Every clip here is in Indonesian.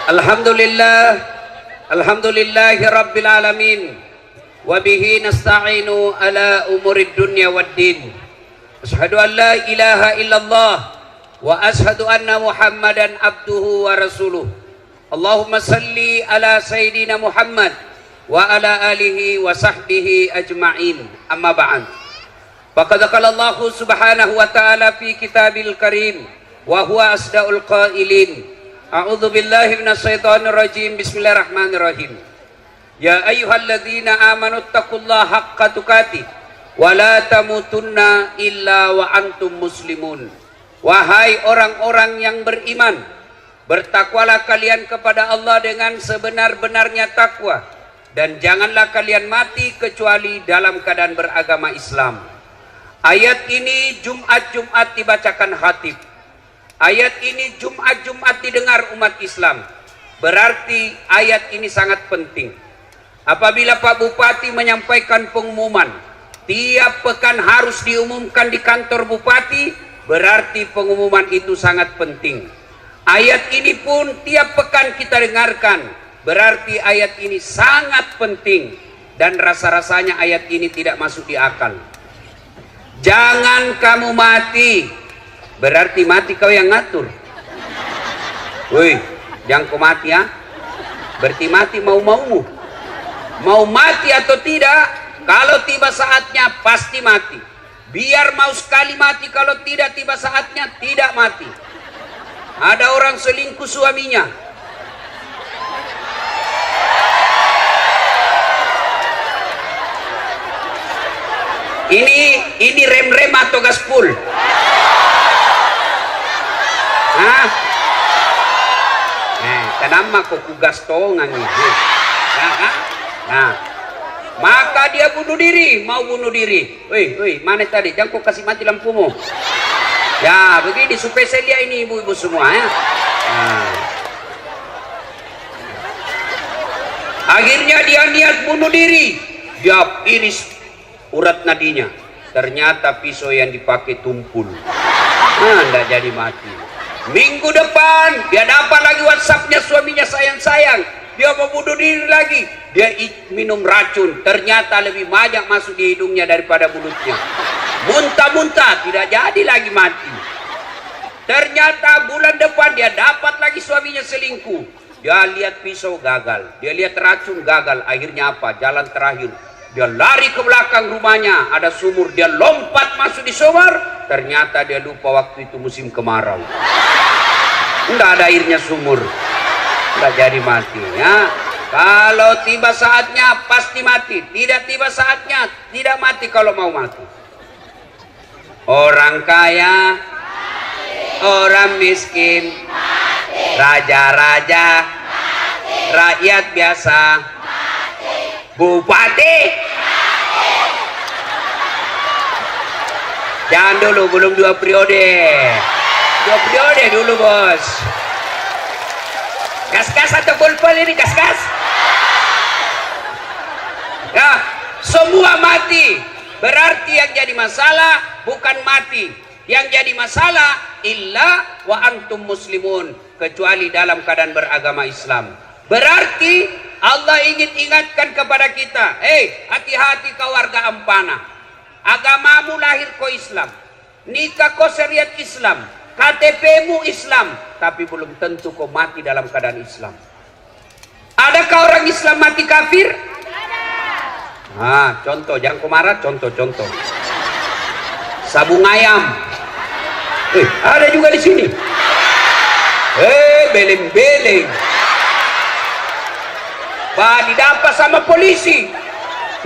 Alhamdulillah, alhamdulillahi rabbil alamin, wa bihi nasta'inu ala umurid dunya waddin. Asyhadu an la ilaha illallah wa asyhadu anna Muhammadan abduhu wa rasuluh. Allahumma salli ala sayyidina Muhammad wa ala alihi wa sahbihi ajma'in. Amma ba'd. Faqad qala Allah subhanahu wa ta'ala fi kitabil karim wa huwa asdaqul qailin. A'udzu billahi minasyaitonir rajim. Bismillahirrahmanirrahim. Ya ayyuhalladzina amanu taqullaha haqqa tuqatih wa la tamutunna illa wa antum muslimun. Wahai orang-orang yang beriman, bertakwalah kalian kepada Allah dengan sebenar-benarnya takwa, dan janganlah kalian mati kecuali dalam keadaan beragama Islam. Ayat ini Jumat-Jumat dibacakan khatib. Ayat ini Jumat-Jumat didengar umat Islam. Berarti ayat ini sangat penting. Apabila Pak Bupati menyampaikan pengumuman, tiap pekan harus diumumkan di kantor Bupati, berarti pengumuman itu sangat penting. Ayat ini pun tiap pekan kita dengarkan, berarti ayat ini sangat penting. Dan rasa-rasanya ayat ini tidak masuk di akal. Jangan kamu mati, berarti mati kau yang ngatur. Woi, jangan kau mati ya. Berarti mati mau-maumu. Mau mati atau tidak, kalau tiba saatnya pasti mati. Biar mau sekali mati, kalau tidak tiba saatnya tidak mati. Ada orang selingkuh suaminya. Ini rem-rem atau gaspol? Hah? Kenapa kok kugas tongan nih? Nah, maka dia bunuh diri, mau bunuh diri. Woi, mana tadi? Jangan kau kasih mati lampumu. Ya, begini supaya saya lihat ini ibu-ibu semua ya. Nah. Akhirnya dia niat bunuh diri. Dia iris urat nadinya. Ternyata pisau yang dipakai tumpul. Enggak jadi mati. Minggu depan dia dapat lagi WhatsAppnya suaminya, sayang-sayang. Dia mau bunuh diri lagi. Dia minum racun. Ternyata lebih banyak masuk di hidungnya daripada mulutnya. Muntah-muntah, tidak jadi lagi mati. Ternyata bulan depan dia dapat lagi suaminya selingkuh. Dia lihat pisau gagal, dia lihat racun gagal. Akhirnya apa? Jalan terakhir, dia lari ke belakang rumahnya, ada sumur, dia lompat masuk di sumur. Ternyata dia lupa waktu itu musim kemarau. Enggak ada airnya sumur, enggak jadi mati ya. Kalau tiba saatnya pasti mati, tidak tiba saatnya tidak mati kalau mau mati. Orang kaya, orang miskin, raja-raja, rakyat biasa, bupati. Jangan dulu, belum 2 periode. 2 periode dulu bos. Gas-gas atau pol-pol ini, gas-gas. Ya, semua mati. Berarti yang jadi masalah bukan mati. Yang jadi masalah illa wa antum muslimun, kecuali dalam keadaan beragama Islam. Berarti Allah ingin ingatkan kepada kita, hati-hati kau warga Ampana. Agamamu lahir kau Islam, nikah kau syariat Islam, KTP-mu Islam, tapi belum tentu kau mati dalam keadaan Islam. Adakah orang Islam mati kafir? Contoh, jangan kau marah, contoh. Sabung ayam. Ada juga di sini. Beleng-beleng. Didapat sama polisi.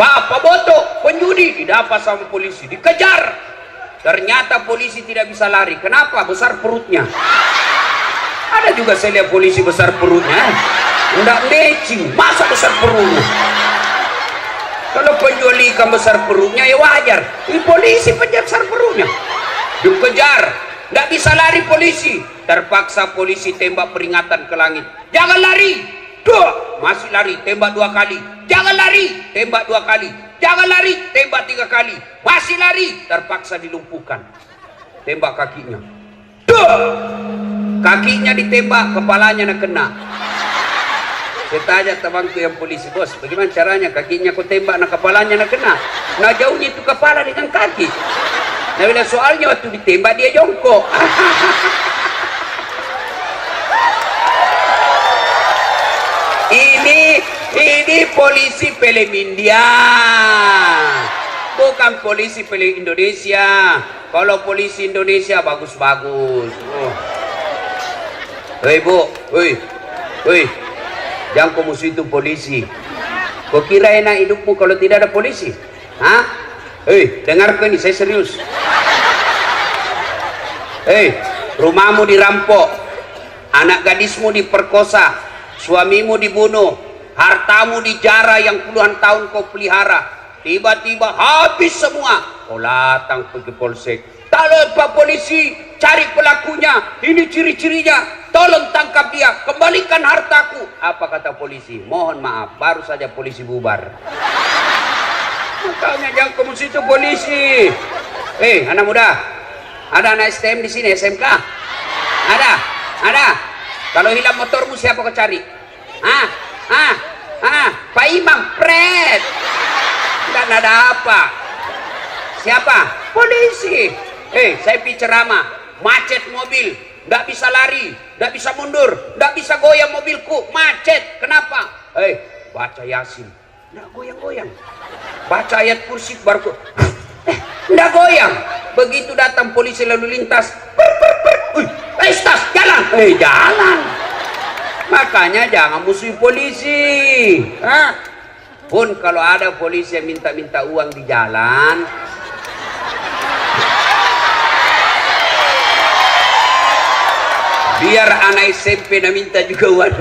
Pak Boto, penjudi, didapat sama polisi, dikejar. Ternyata polisi tidak bisa lari. Kenapa? Besar perutnya. Ada juga saya lihat polisi besar perutnya. Enggak matching, masa besar perutnya? Kalau penjual ikan besar perutnya ya wajar. Ini polisi penjual besar perutnya. Dikejar, nggak bisa lari polisi. Terpaksa polisi tembak peringatan ke langit. Jangan lari. Masih lari, tembak 2 kali. Jangan lari, tembak 2 kali. Jangan lari, tembak 3 kali. Masih lari, terpaksa dilumpuhkan. Tembak kakinya. Kakinya ditembak, kepalanya nak kena. Saya tanya temanku yang polisi, bos, bagaimana caranya? Kakinya ku tembak, nah kepalanya nak kena. Nah jauhnya itu kepala dengan kaki. Nah bila soalnya waktu ditembak dia jongkok. Ini polisi film India, bukan polisi film Indonesia. Kalau polisi Indonesia bagus-bagus. Hei bu, hei, jangan kau musuh itu polisi. Kau kira enak hidupmu kalau tidak ada polisi? Hah? Hei, dengarkan ini, saya serius. Hei, rumahmu dirampok, anak gadismu diperkosa, suamimu dibunuh, hartamu dijara yang puluhan tahun kau pelihara, tiba-tiba habis semua. Kau datang pergi polsek, tolong Pak Polisi, cari pelakunya, ini ciri-cirinya, tolong tangkap dia, kembalikan hartaku. Apa kata polisi? Mohon maaf, baru saja polisi bubar. Makanya jangan kamu situ polisi. Anak muda, ada anak STM di sini, SMK? Ada. Kalau hilang motormu siapa kau cari? Pak Imam, pret. Tidak ada apa. Siapa? Polisi. Saya pergi ceramah, macet mobil, nggak bisa lari, nggak bisa mundur, nggak bisa goyang mobilku, macet. Kenapa? Baca Yasin, nggak goyang-goyang. Baca ayat kursi baru nggak goyang. Begitu datang polisi lalu lintas, tas jalan, jalan. Makanya jangan musuhi polisi. Pun kalau ada polisi yang minta-minta uang di jalan, biar anak SMP nak minta juga uang.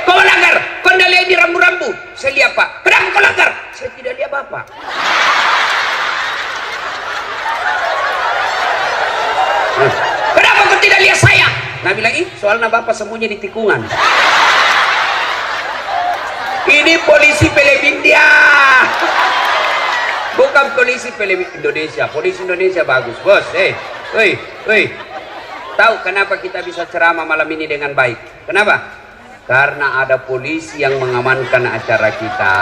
Kau melanggar, kau tidak lihat di rambu-rambu. Saya lihat Pak, kenapa kau langgar? Saya tidak lihat Bapak. Kenapa kau tidak lihat saya? Nah bilang, soalnya Bapak sembunyi di tikungan. Ini polisi film India, bukan polisi film Indonesia. Polisi Indonesia bagus, bos. Tahu kenapa kita bisa ceramah malam ini dengan baik? Kenapa? Karena ada polisi yang mengamankan acara kita.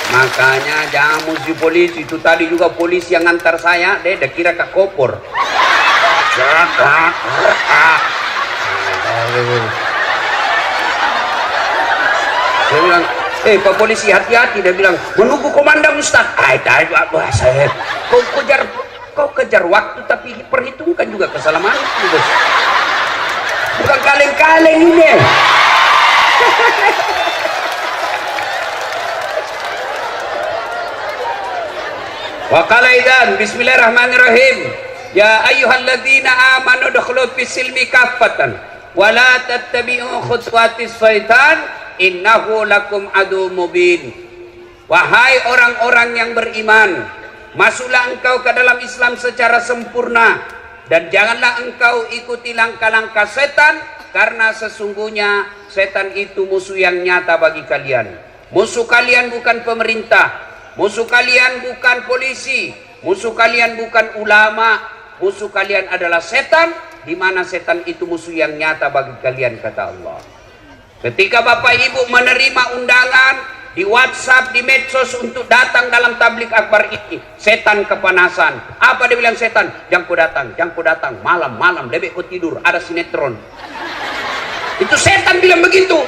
Makanya jangan musuh polisi. Itu tadi juga polisi yang ngantar saya, dia kira Kak Kopor. Dia bilang, Pak Polisi hati-hati. Dia bilang, menunggu komandan Ustaz. Kau kejar waktu tapi perhitungkan juga keselamatanmu, bos. Bukan kaleng-kaleng ini. Wa qala idzan bismillahirrahmanirrahim. Ya ayyuhalladzina amanu dukhulu fis silmi kaffatan wa la tattabi'u khutuwatis syaitan innahu lakum adu mubin. Wahai orang-orang yang beriman, masuklah engkau ke dalam Islam secara sempurna dan janganlah engkau ikuti langkah-langkah setan, karena sesungguhnya setan itu musuh yang nyata bagi kalian. Musuh kalian bukan pemerintah, musuh kalian bukan polisi, musuh kalian bukan ulama, musuh kalian adalah setan, di mana setan itu musuh yang nyata bagi kalian, kata Allah. Ketika Bapak Ibu menerima undangan di WhatsApp, di medsos untuk datang dalam tablik akbar ini, setan kepanasan. Apa dia bilang setan? Jangan ku datang, malam-malam lebih ku tidur, ada sinetron. Itu setan bilang begitu.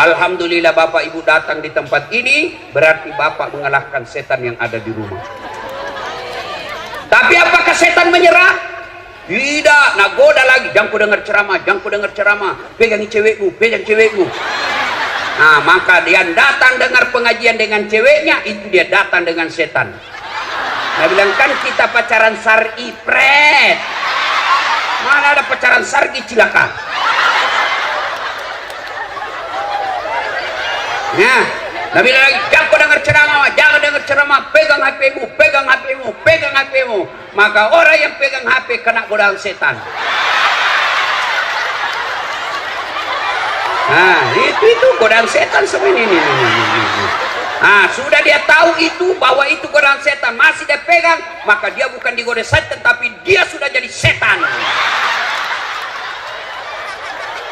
Alhamdulillah Bapak Ibu datang di tempat ini, berarti Bapak mengalahkan setan yang ada di rumah. Tapi apakah setan menyerah? Tidak, nagoda lagi. Jangan ku dengar ceramah, pegangi cewekmu. Nah, maka dia datang dengar pengajian dengan ceweknya, itu dia datang dengan setan. Nah, bilang kan kita pacaran syar'i, pret. Mana ada pacaran syar'i, cilaka. Nah, Nabi lagi, jangan dengar ceramah, pegang HPmu. Maka orang yang pegang HP kena godaan setan. Nah, itu godaan setan semua ini. Nah, sudah dia tahu itu, bahwa itu godaan setan, masih dia pegang, maka dia bukan digoda setan, tapi dia sudah jadi setan.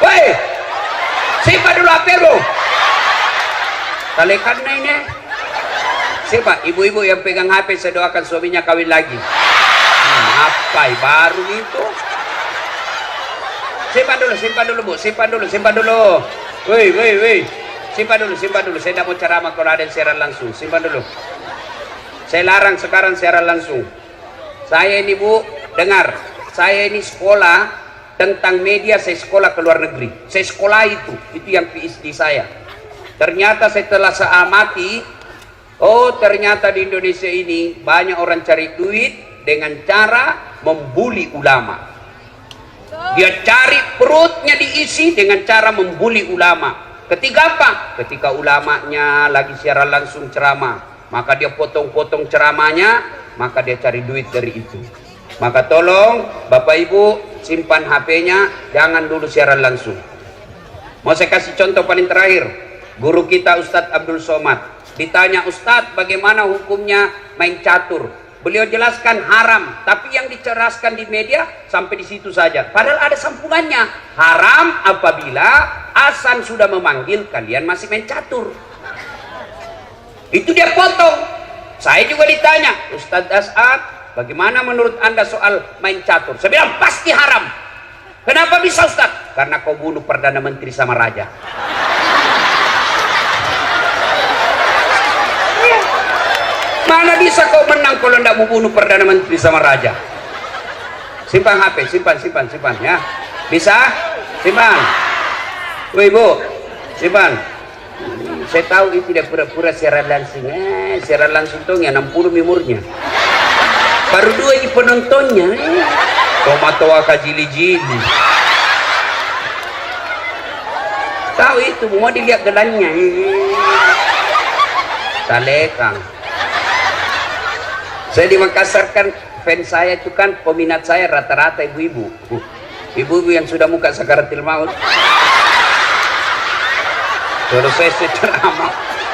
Woi, Simpan dulu HP bro. Talekan na ini. Siapa? Ibu-ibu yang pegang HP, saya doakan suaminya kawin lagi. Apa baru itu? Simpan dulu bu, simpan dulu. Woi. Simpan dulu. Saya tidak mau ceramah kalau ada yang siaran langsung. Simpan dulu. Saya larang sekarang siaran langsung. Saya ini bu, dengar. Saya ini sekolah tentang media, saya sekolah ke luar negeri. Saya sekolah itu yang PhD saya. Ternyata setelah saya amati, oh ternyata di Indonesia ini banyak orang cari duit dengan cara membuli ulama. Dia cari perutnya diisi dengan cara membuli ulama. Ketika apa? Ketika ulamanya lagi siaran langsung ceramah, maka dia potong-potong ceramahnya, maka dia cari duit dari itu. Maka tolong Bapak Ibu simpan HP-nya, jangan dulu siaran langsung. Mau saya kasih contoh paling terakhir. Guru kita Ustadz Abdul Somad ditanya, Ustadz bagaimana hukumnya main catur? Beliau jelaskan haram, tapi yang diceraskan di media sampai di situ saja. Padahal ada sambungannya. Haram apabila azan sudah memanggil kalian masih main catur. Itu dia potong. Saya juga ditanya, Ustadz As'ad, bagaimana menurut Anda soal main catur? Saya bilang pasti haram. Kenapa bisa Ustadz? Karena kau bunuh Perdana Menteri sama Raja. Mana bisa kau menang kalau tidak mau bunuh Perdana Menteri sama Raja? Simpan HP, simpan ya. Bisa? Simpan. Woi Bu, simpan. Saya tahu itu tidak pura-pura siaran langsung. Siaran langsung tuh ya 60 umurnya. Baru 2 ini penontonnya. Tomato kajili-jili. Tahu itu, mau dilihat gelannya. Talekang. Saya di Makassar kan, fans saya itu kan, peminat saya rata-rata ibu-ibu. Ibu-ibu yang sudah muka sakaratil maut.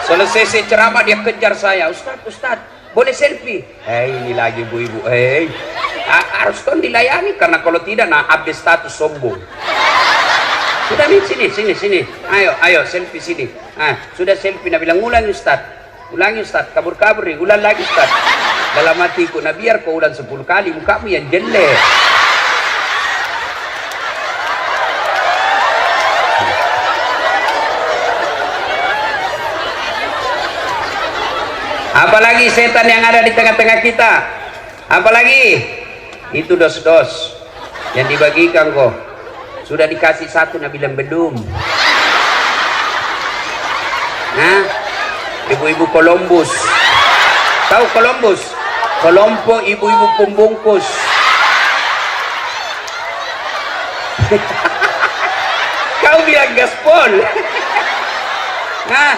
Selesai ceramah dia kejar saya. Ustadz, boleh selfie? Ini lagi ibu-ibu. Harus kan dilayani, karena kalau tidak, nah update status sombong. Sudah nih, sini. Ayo selfie sini. Sudah selfie, nah bilang ulangi Ustadz, kabur-kabur nih, ulang lagi Ustadz. Dalam hatiku, nah biar kau ulang 10 kali, mukamu yang jelek. Apalagi setan yang ada di tengah-tengah kita? Apalagi? Itu dos-dos yang dibagikan kok. Sudah dikasih satu, nah bilang belum. Nah, ibu-ibu Columbus. Tahu Columbus? Kelompok ibu-ibu pembungkus. Kau bilang gaspol. Nah,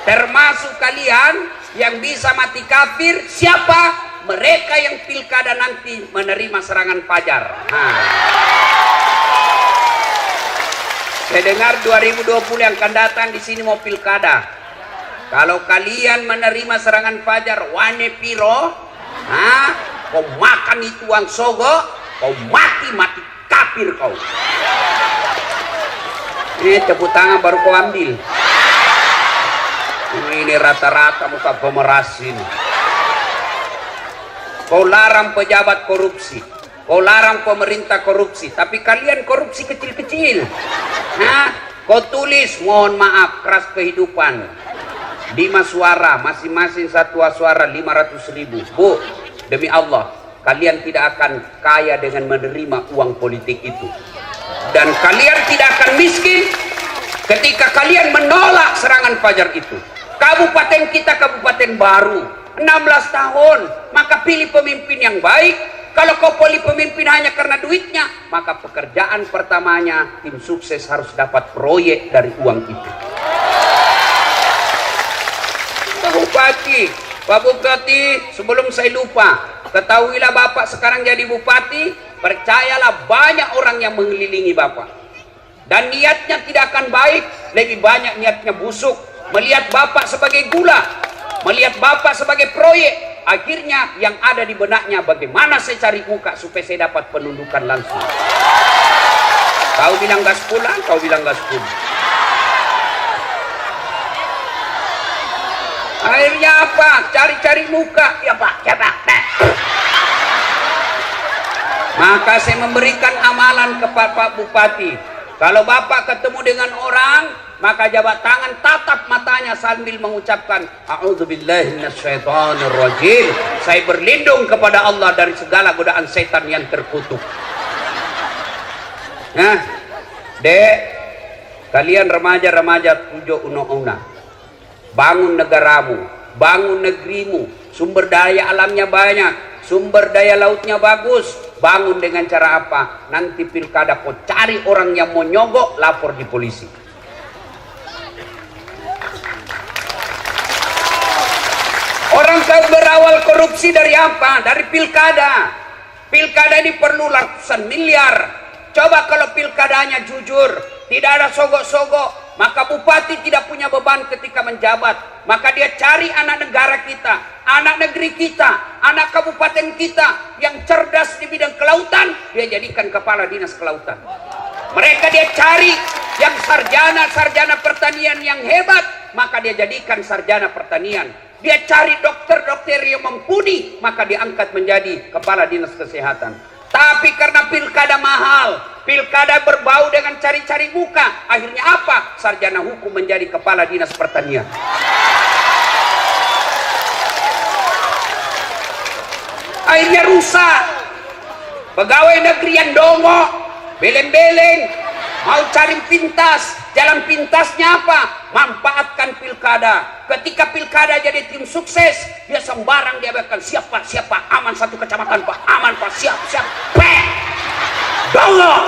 termasuk kalian yang bisa mati kafir siapa? Mereka yang pilkada nanti menerima serangan fajar. Saya dengar 2020 yang akan datang di sini mau pilkada. Kalau kalian menerima serangan fajar wane piro, kau makan itu uang sogo, kau mati kafir kau. Ini tepuk tangan baru kau ambil. Ini rata-rata muka pemerasin. Kau larang pejabat korupsi, kau larang pemerintah korupsi, tapi kalian korupsi kecil-kecil. Kau tulis mohon maaf keras kehidupan. 5 suara, masing-masing satu suara 500.000. Bu, demi Allah, kalian tidak akan kaya dengan menerima uang politik itu. Dan kalian tidak akan miskin ketika kalian menolak serangan fajar itu. Kabupaten kita kabupaten baru, 16 tahun, maka pilih pemimpin yang baik. Kalau kau pilih pemimpin hanya karena duitnya, maka pekerjaan pertamanya tim sukses harus dapat proyek dari uang itu. Pak Bupati, sebelum saya lupa, ketahuilah Bapak sekarang jadi Bupati, percayalah banyak orang yang mengelilingi Bapak. Dan niatnya tidak akan baik, lebih banyak niatnya busuk. Melihat Bapak sebagai gula, melihat Bapak sebagai proyek, akhirnya yang ada di benaknya bagaimana saya cari muka supaya saya dapat penundukan langsung. Kau bilang gaspol, kau bilang gaspol. Akhirnya apa? Cari-cari muka. Ya Pak, ya Pak. Maka saya memberikan amalan kepada Pak Bupati. Kalau Bapak ketemu dengan orang, maka jabat tangan, tatap matanya sambil mengucapkan a'udzubillahi minasyaitonirrajim. Saya berlindung kepada Allah dari segala godaan setan yang terkutuk. Nah, Dek, kalian remaja-remaja tujuh una-una, bangun negaramu, bangun negerimu. Sumber daya alamnya banyak, sumber daya lautnya bagus. Bangun dengan cara apa? Nanti pilkada kau cari orang yang mau nyogok, lapor di polisi. Orang kau berawal korupsi dari apa? Dari pilkada. Pilkada ini perlu ratusan miliar. Coba kalau pilkadanya jujur, tidak ada sogok-sogok, maka bupati tidak punya beban ketika menjabat. Maka dia cari anak negara kita, anak negeri kita, anak kabupaten kita yang cerdas di bidang kelautan, dia jadikan kepala dinas kelautan. Mereka dia cari yang sarjana pertanian yang hebat, maka dia jadikan sarjana pertanian. Dia cari dokter-dokter yang mumpuni, maka diangkat menjadi kepala dinas kesehatan. Tapi karena pilkada mahal, pilkada berbau dengan cari-cari muka, akhirnya apa? Sarjana hukum menjadi kepala dinas pertanian. Akhirnya rusak. Pegawai negeri yang dongok, beleng-beleng, mau cari pintas. Jalan pintasnya apa? Manfaatkan pilkada. Ketika pilkada jadi tim sukses, dia sembarang dia bakal siapa aman satu kecamatan Pak, aman Pak, siap. Dongok.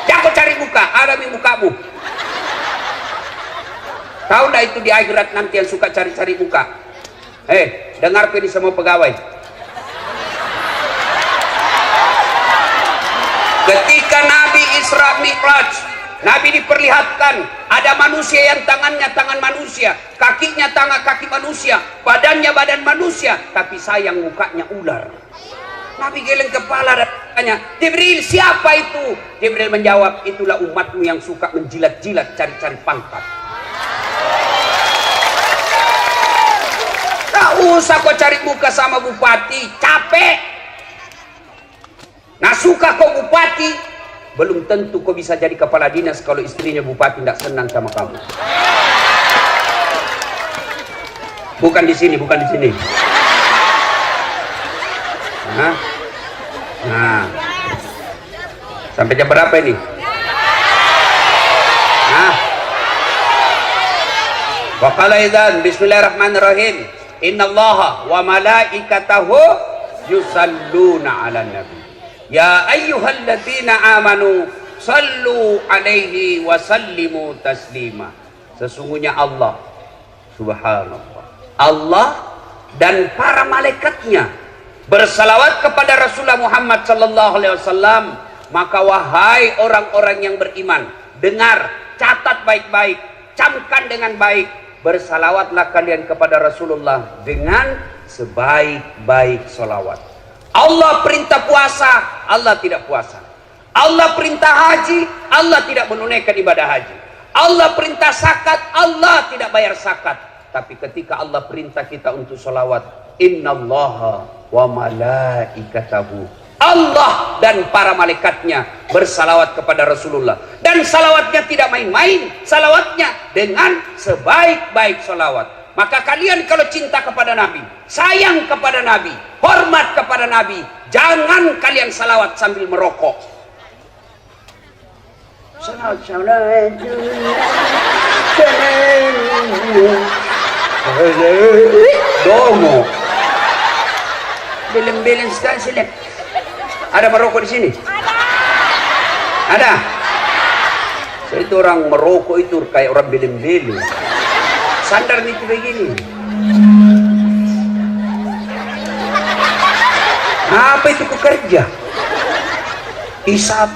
Jangan cari muka, ada di mukamu. Tahu nggak itu di akhirat nanti yang suka cari-cari muka? Dengar ini semua pegawai. Ketika Nabi Isra Mi'raj, Nabi diperlihatkan ada manusia yang tangannya tangan manusia, kakinya kaki manusia, badannya badan manusia, tapi sayang mukanya ular. Nabi geleng kepala dan tanya, Jibril, siapa itu? Jibril menjawab, itulah umatmu yang suka menjilat-jilat cari-cari pangkat. Tak usah kau cari muka sama bupati, capek. Nah suka kau bupati, belum tentu kau bisa jadi kepala dinas kalau istrinya bupati tidak senang sama kamu. Bukan di sini. Nah, sampai jam berapa ini? Waqala idzan bismillahirrahmanirrahim. Innallaha wa malaikatahu yusalluna 'alan nabi. Ya ayyuhalladzina amanu sallu alaihi wa sallimu taslima. Sesungguhnya Allah subhanallah, Allah dan para malaikatnya bersalawat kepada Rasulullah Muhammad sallallahu alaihi wasallam. Maka wahai orang-orang yang beriman, dengar, catat baik-baik, camkan dengan baik, bersalawatlah kalian kepada Rasulullah dengan sebaik-baik salawat. Allah perintah puasa, Allah tidak puasa. Allah perintah haji, Allah tidak menunaikan ibadah haji. Allah perintah zakat, Allah tidak bayar zakat. Tapi ketika Allah perintah kita untuk salawat, innallaha wa malaikatahu, Allah dan para malaikatnya bersalawat kepada Rasulullah. Dan salawatnya tidak main-main, salawatnya dengan sebaik-baik salawat. Maka kalian kalau cinta kepada Nabi, sayang kepada Nabi, hormat kepada Nabi, jangan kalian salawat sambil merokok. Dongo. Beleng-beleng sekali sini. Ada merokok di sini? Ada. So, itu orang merokok itu kayak orang beleng-beleng. Sandar itu begini. Apa itu pekerja? Isap.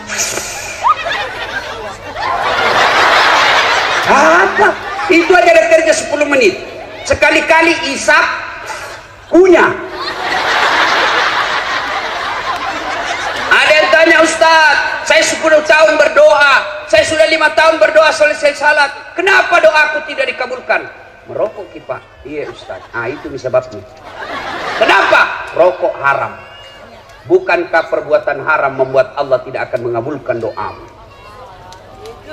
Apa? Itu aja ada kerja 10 menit. Sekali-kali isap kunyah. Ada yang tanya, Ustaz, Saya 10 tahun berdoa, saya sudah 5 tahun berdoa selesai salat. Kenapa doaku tidak dikabulkan? Merokok Pak. Iya Ustaz. Itu sebabnya. Kenapa? Rokok haram. Bukankah perbuatan haram membuat Allah tidak akan mengabulkan doamu?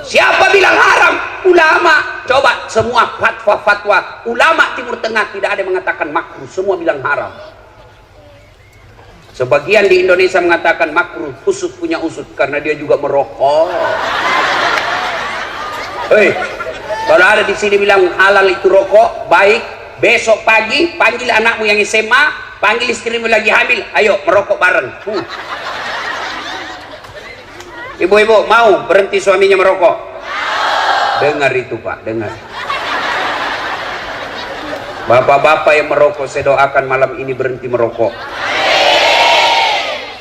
Siapa bilang haram? Ulama. Coba semua fatwa-fatwa ulama Timur Tengah tidak ada yang mengatakan makruh, semua bilang haram. Sebagian di Indonesia mengatakan makruh, usut punya usut karena dia juga merokok. Hei, kalau ada di sini bilang halal itu rokok, baik, besok pagi panggil anakmu yang SMA, panggil istrimu lagi hamil, ayo merokok bareng. Ibu-ibu mau berhenti suaminya merokok? Dengar itu Pak, dengar. Bapak-bapak yang merokok, saya doakan malam ini berhenti merokok.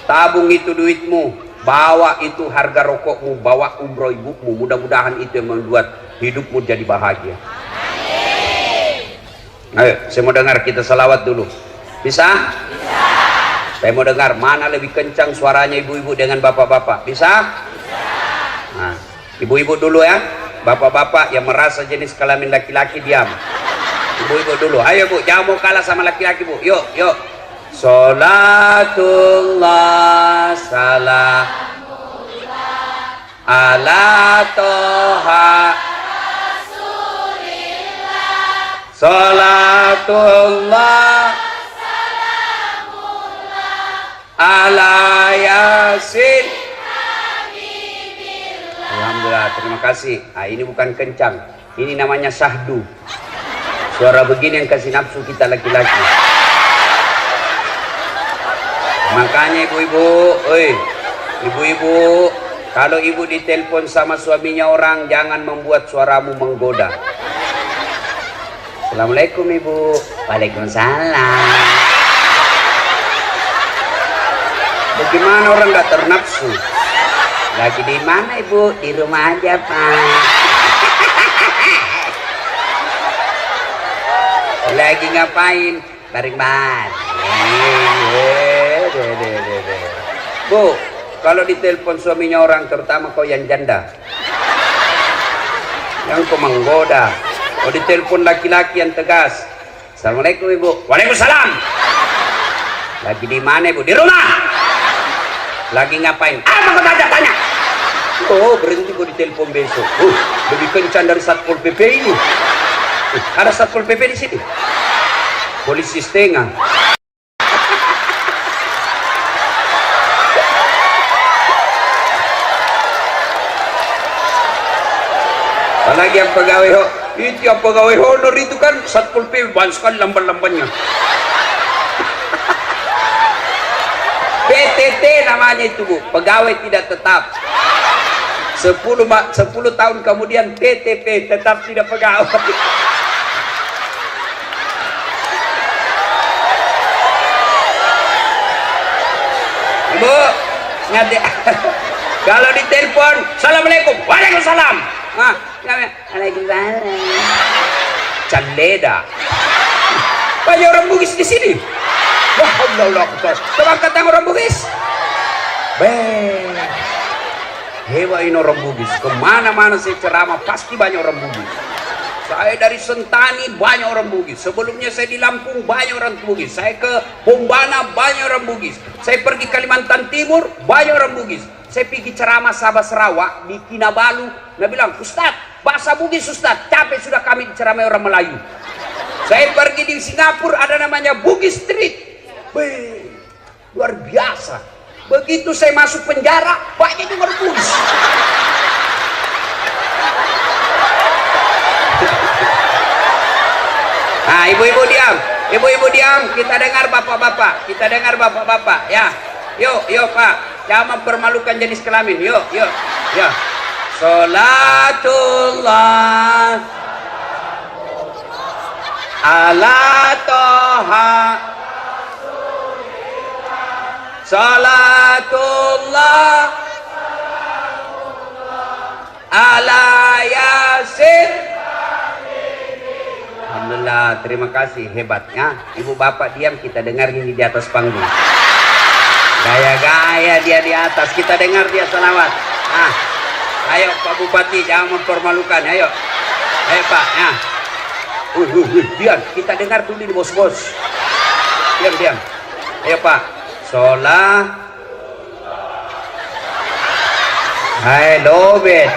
Tabung itu duitmu, bawa itu harga rokokmu, bawa umroh ibumu. Mudah-mudahan itu yang membuat hidupmu jadi bahagia. Ayo, saya mau dengar kita salawat dulu. Bisa? Saya mau dengar mana lebih kencang suaranya ibu-ibu dengan bapak-bapak. Bisa? Nah, ibu-ibu dulu ya. Bapak-bapak yang merasa jenis kelamin laki-laki diam. Ibu-ibu dulu. Ayo Bu, jangan mau kalah sama laki-laki Bu. Yuk, yuk. Salatullah salamullah ala toha Rasulillah. Salatullah ala yasin. Alhamdulillah, terima kasih. Ini bukan kencang, ini namanya syahdu. Suara begini yang kasih nafsu kita laki-laki. Makanya ibu-ibu, ibu-ibu, kalau ibu ditelepon sama suaminya orang, jangan membuat suaramu menggoda. Assalamualaikum ibu. Waalaikumsalam. Bagaimana orang gak ternafsu? Lagi di mana ibu? Di rumah aja Pak. Lagi ngapain? Baring-baring. Bu, kalau ditelepon suaminya orang, terutama kau yang janda, yang kau menggoda. Kalau ditelepon laki-laki yang tegas, Assalamualaikum ibu. Waalaikumsalam. Lagi di mana ibu? Di rumah. Lagi ngapain? Apa kau tanya? Oh, berhenti kau ditelepon besok. Lebih kencang dari Satpol PP ini. Ada Satpol PP di sini. Polisi setengah. Apalagi yang pegawai itu, yang pegawai honor itu kan Satpol PP banyak sekali lamban-lambannya. PTT namanya itu Bu, pegawai tidak tetap. 10 tahun kemudian TTP, tetap tidak pegawai. Bu, ngade. Kalau ditelepon, Assalamualaikum. Waalaikumsalam. Waalaikumsalam. Caleda. Banyak orang Bugis di sini. Wah, Allah. Coba kata orang Bugis. Hebat ini orang Bugis. Kemana-mana saya ceramah pasti banyak orang Bugis. Saya dari Sentani banyak orang Bugis. Sebelumnya saya di Lampung banyak orang Bugis. Saya ke Bombana banyak orang Bugis. Saya pergi Kalimantan Timur banyak orang Bugis. Saya pergi ceramah Sabah Sarawak di Kinabalu. Dia bilang, Ustaz, bahasa Bugis Ustaz, capek sudah kami diceramai orang Melayu. Saya pergi di Singapura ada namanya Bugis Street. Luar biasa. Begitu saya masuk penjara, banyak juga orang Bugis. Nah, ibu-ibu diam. Ibu-ibu diam, kita dengar bapak-bapak. Kita dengar bapak-bapak, ya. Yuk Pak, jangan mempermalukan jenis kelamin. Yuk. Salatullah ala toha Salatullah ala yasin. Alhamdulillah, terima kasih, hebatnya. Ibu bapak diam, kita dengar ini di atas panggung. Gaya-gaya dia di atas. Kita dengar dia selawat. Ah, ayo Pak Bupati, jangan mempermalukan. Ayo, ayo Pak. Nah, diam. Kita dengar dulu nih bos-bos. Diam. Ayo Pak. Sholat. Hai lobet.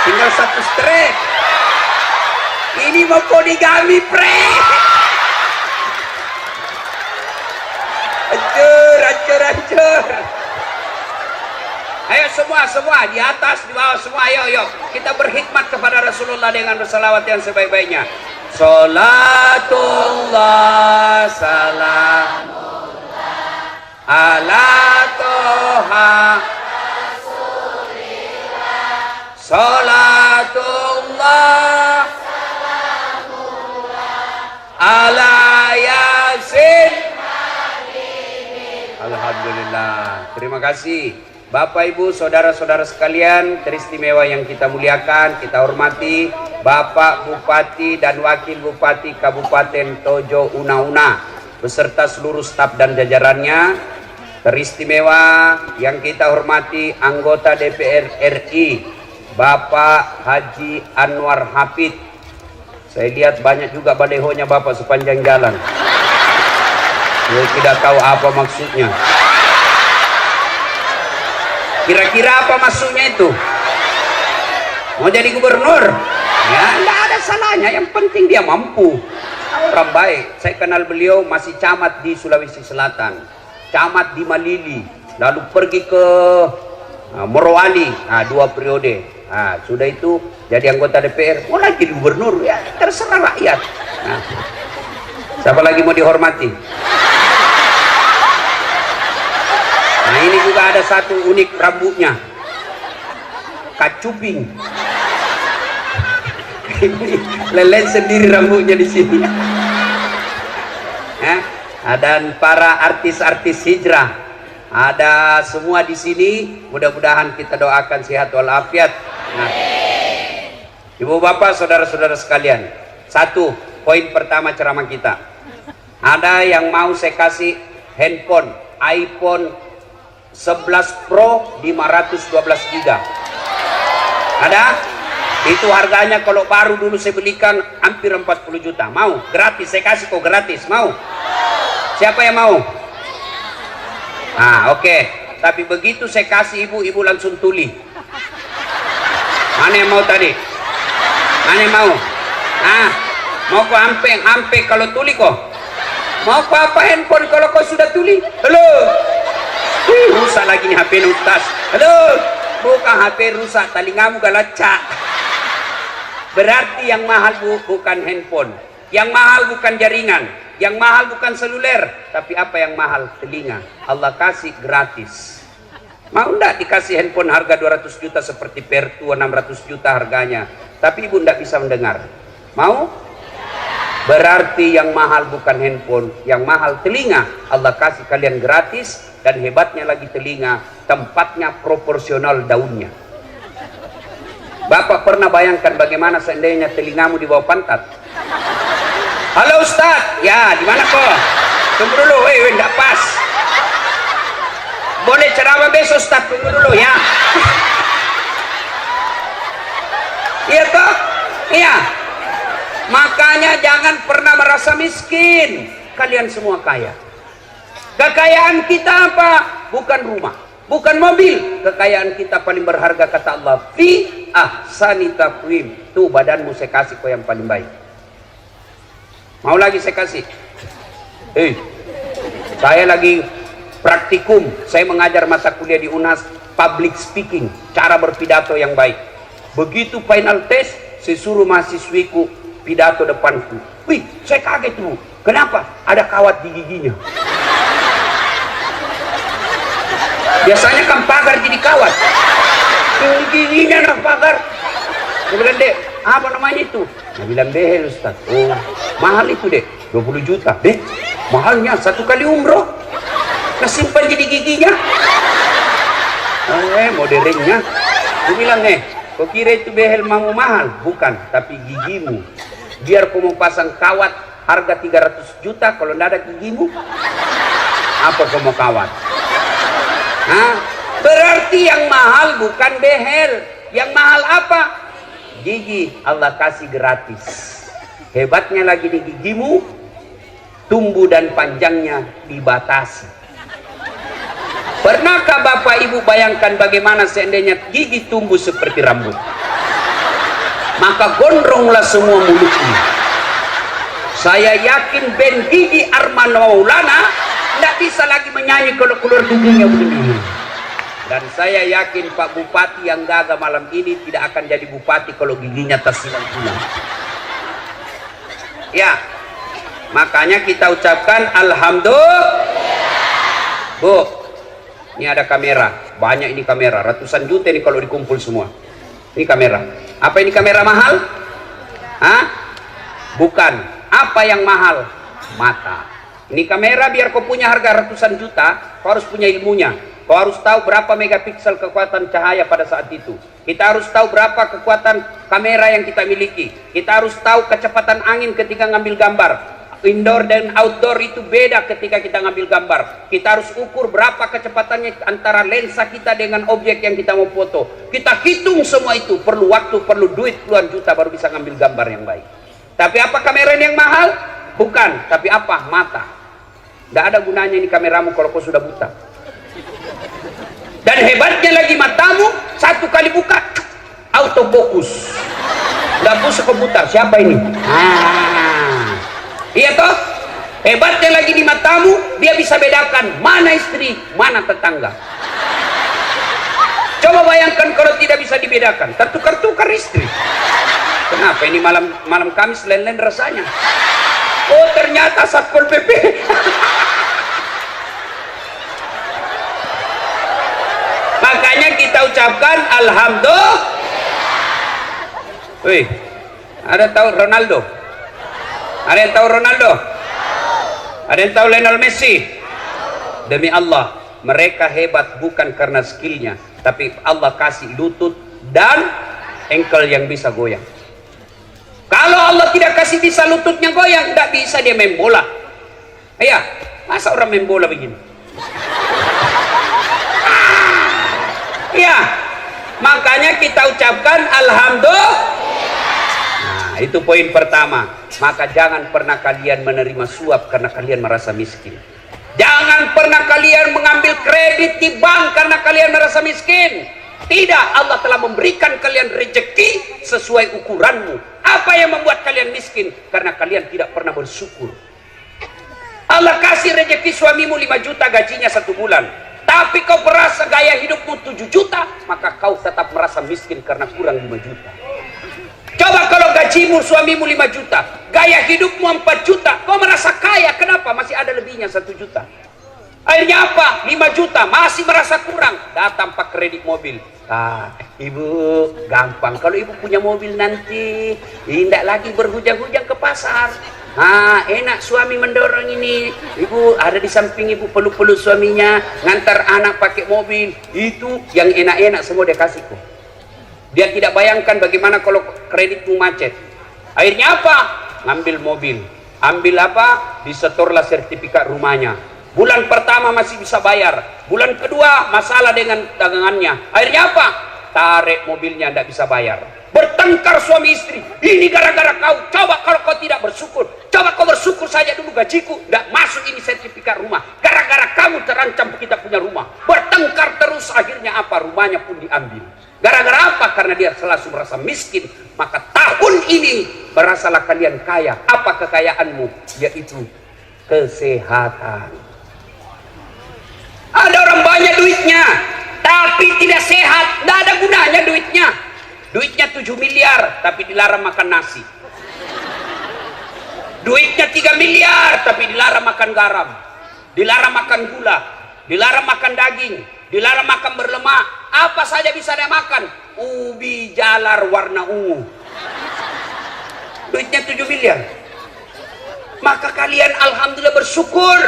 Tinggal satu strek. Ini mau poligami pre. Hancur. Ayo semua di atas, di bawah semua, ayo kita berkhidmat kepada Rasulullah dengan bersalawat yang sebaik-baiknya. Salatullah salamullah ala toha Rasulillah. Salatullah salamullah ala yasin. Alhamdulillah. Terima kasih Bapak Ibu saudara-saudara sekalian teristimewa yang kita muliakan, kita hormati Bapak Bupati dan Wakil Bupati Kabupaten Tojo Una beserta seluruh staf dan jajarannya. Teristimewa yang kita hormati anggota DPR RI Bapak Haji Anwar Hafid. Saya lihat banyak juga balehonya Bapak sepanjang jalan. Saya tidak tahu apa maksudnya. Kira-kira apa maksudnya itu? Mau jadi gubernur? Ya, tidak ada salahnya. Yang penting dia mampu. Orang baik. Saya kenal beliau masih camat di Sulawesi Selatan, camat di Malili, lalu pergi ke Morowali. Nah, 2 periode. Nah, sudah itu jadi anggota DPR. Mau lagi jadi gubernur? Ya, terserah rakyat. Nah, siapa lagi mau dihormati? Nah, ini juga ada satu unik rambutnya, kacuping. Lelen sendiri rambutnya di sini. Dan para artis-artis hijrah ada semua di sini. Mudah-mudahan kita doakan sehat walafiat. Nah, Ibu Bapak, saudara-saudara sekalian, satu poin pertama ceramah kita. Ada yang mau saya kasih handphone iPhone 11 Pro 512 GB. Ada? Itu harganya kalau baru dulu saya belikan hampir 40 juta. Mau? Gratis, saya kasih kok gratis. Mau? Siapa yang mau? Nah, oke. Tapi begitu saya kasih ibu langsung tuli. Mana yang mau tadi? Mana yang mau? Ah, mau kok ampe kalau tuli kok? Mau kok apa handphone kalau kau sudah tuli? Halo? Rusak lagi nih HP Ustaz. Halo, bukan HP rusak, telingamu galacak. Berarti yang mahal bukan handphone, yang mahal bukan jaringan, yang mahal bukan seluler, tapi apa yang mahal? Telinga. Allah kasih gratis. Mau enggak dikasih handphone harga 200 juta seperti Pertua 600 juta harganya, tapi ibu enggak bisa mendengar? Mau? Berarti yang mahal bukan handphone, yang mahal telinga. Allah kasih kalian gratis. Dan hebatnya lagi telinga, tempatnya proporsional daunnya. Bapak pernah bayangkan bagaimana seandainya telingamu di bawah pantat? Halo Ustaz, ya di mana kok? Tunggu dulu, enggak pas. Boleh ceramah besok Ustaz, tunggu dulu ya. Iya toh? Iya. Makanya jangan pernah merasa miskin. Kalian semua kaya. Kekayaan kita apa? Bukan rumah, bukan mobil. Kekayaan kita paling berharga kata Allah, fi ahsani taqwim. Tuh badanmu saya kasih kau yang paling baik. Mau lagi saya kasih? Saya lagi praktikum. Saya mengajar mata kuliah di UNAS public speaking, cara berpidato yang baik. Begitu final test, saya suruh mahasiswiku pidato depanku. Wih, saya kaget tuh. Kenapa? Ada kawat di giginya. Biasanya kan pagar jadi kawat. Giginya nak pagar. Saya bilang, Dek, apa namanya itu? Saya bilang, behel Ustaz. Oh, mahal itu Dek, 20 juta. Dek, mahalnya 1 kali umroh. Kesimpan jadi giginya. Modelingnya. Saya bilang, kau kira itu behel mau mahal? Bukan, tapi gigimu. Biar kau mau pasang kawat harga 300 juta kalau tidak ada gigimu. Apa kau mau kawat? Hah? Berarti yang mahal bukan behel. Yang mahal apa? Gigi Allah kasih gratis. Hebatnya lagi di gigimu, tumbuh dan panjangnya dibatasi. Pernahkah Bapak Ibu bayangkan bagaimana seandainya gigi tumbuh seperti rambut? Maka gondronglah semua mulutnya. Saya yakin band Gigi Arman Maulana tidak bisa lagi menyanyi kalau keluar giginya begini. Dan saya yakin Pak Bupati yang gagah malam ini tidak akan jadi bupati kalau giginya tersilang pulang. Ya, makanya kita ucapkan Alhamdulillah. Bu, ini ada kamera, banyak ini kamera, ratusan juta ini kalau dikumpul semua. Ini kamera. Apa ini kamera mahal? Hah? Bukan. Apa yang mahal? Mata. Ini kamera biar kau punya harga ratusan juta, kau harus punya ilmunya. Kau harus tahu berapa megapiksel kekuatan cahaya pada saat itu. Kita harus tahu berapa kekuatan kamera yang kita miliki. Kita harus tahu kecepatan angin ketika ngambil gambar. Indoor dan outdoor itu beda ketika kita ngambil gambar. Kita harus ukur berapa kecepatannya antara lensa kita dengan objek yang kita mau foto. Kita hitung semua itu. Perlu waktu, perlu duit puluhan juta baru bisa ngambil gambar yang baik. Tapi apa kamera yang mahal? Bukan. Tapi apa? Mata. Tidak ada gunanya ini kameramu kalau kau sudah buta. Dan hebatnya lagi matamu, satu kali buka autofokus. Tidak usah komputer. Siapa ini? Iya toh? Hebatnya lagi di matamu, dia bisa bedakan mana istri, mana tetangga. Coba bayangkan kalau tidak bisa dibedakan, tertukar-tukar istri. Kenapa ini malam Kamis lain-lain rasanya? Oh ternyata Satpol PP. Makanya kita ucapkan Alhamdulillah. Wih, ada tahu Ronaldo? Ada yang tahu Ronaldo? Ada yang tahu Lionel Messi? Demi Allah, mereka hebat bukan karena skillnya, tapi Allah kasih lutut dan engkel yang bisa goyang. Kalau Allah tidak kasih bisa lututnya goyang, tidak bisa dia main bola. Iya, masa orang main bola begini? Iya, makanya kita ucapkan Alhamdulillah. Nah, itu poin pertama. Maka jangan pernah kalian menerima suap karena kalian merasa miskin. Jangan pernah kalian mengambil kredit di bank karena kalian merasa miskin. Tidak, Allah telah memberikan kalian rezeki sesuai ukuranmu. Apa yang membuat kalian miskin? Karena kalian tidak pernah bersyukur. Allah kasih rezeki suamimu 5 juta gajinya 1 bulan. Tapi kau merasa gaya hidupmu 7 juta, maka kau tetap merasa miskin karena kurang 5 juta. Coba kalau gajimu suamimu 5 juta, gaya hidupmu 4 juta, kau merasa kaya. Kenapa? Masih ada lebihnya 1 juta. Akhirnya apa? 5 juta, masih merasa kurang. Datang pak kredit mobil. Ibu gampang. Kalau ibu punya mobil nanti, tidak lagi berhujang-hujang ke pasar. Enak suami mendorong ini. Ibu ada di samping ibu, peluk-peluk suaminya, ngantar anak pakai mobil. Itu yang enak-enak semua dia kasih kok. Dia tidak bayangkan bagaimana kalau kreditmu macet. Akhirnya apa? Ngambil mobil. Ambil apa? Disetorlah sertifikat rumahnya. Bulan pertama masih bisa bayar. Bulan kedua masalah dengan dagangannya. Akhirnya apa? Tarik mobilnya, tidak bisa bayar. Bertengkar suami istri. Ini gara-gara kau. Coba kalau kau tidak bersyukur. Coba kau bersyukur saja dulu gajiku. Tidak masuk ini sertifikat rumah. Gara-gara kamu terancam kita punya rumah. Bertengkar terus, akhirnya apa? Rumahnya pun diambil. Gara-gara apa? Karena dia selalu merasa miskin. Maka tahun ini berasalah kalian kaya. Apa kekayaanmu? Yaitu kesehatan. Ada orang banyak duitnya, tapi tidak sehat. Tidak ada gunanya duitnya. Duitnya 7 miliar, tapi dilarang makan nasi. Duitnya 3 miliar, tapi dilarang makan garam. Dilarang makan gula. Dilarang makan daging. Dilarang makan berlemak. Apa saja bisa dia makan. Ubi jalar warna ungu. Duitnya 7 miliar. Maka kalian alhamdulillah bersyukur.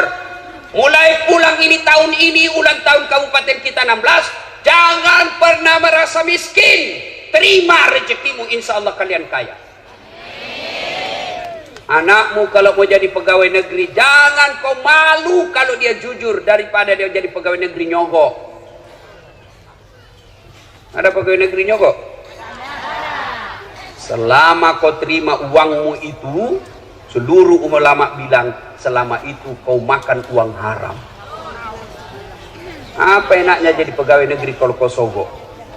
Mulai pulang ini ulang tahun kabupaten kita 16. Jangan pernah merasa miskin. Terima rezekimu, insya Allah kalian kaya. Anakmu kalau mau jadi pegawai negeri, jangan kau malu kalau dia jujur daripada dia jadi pegawai negeri nyogok. Ada pegawai negeri nyogok? Selama kau terima uangmu itu, seluruh ulama bilang selama itu kau makan uang haram. Apa enaknya jadi pegawai negeri kalau kau sogok?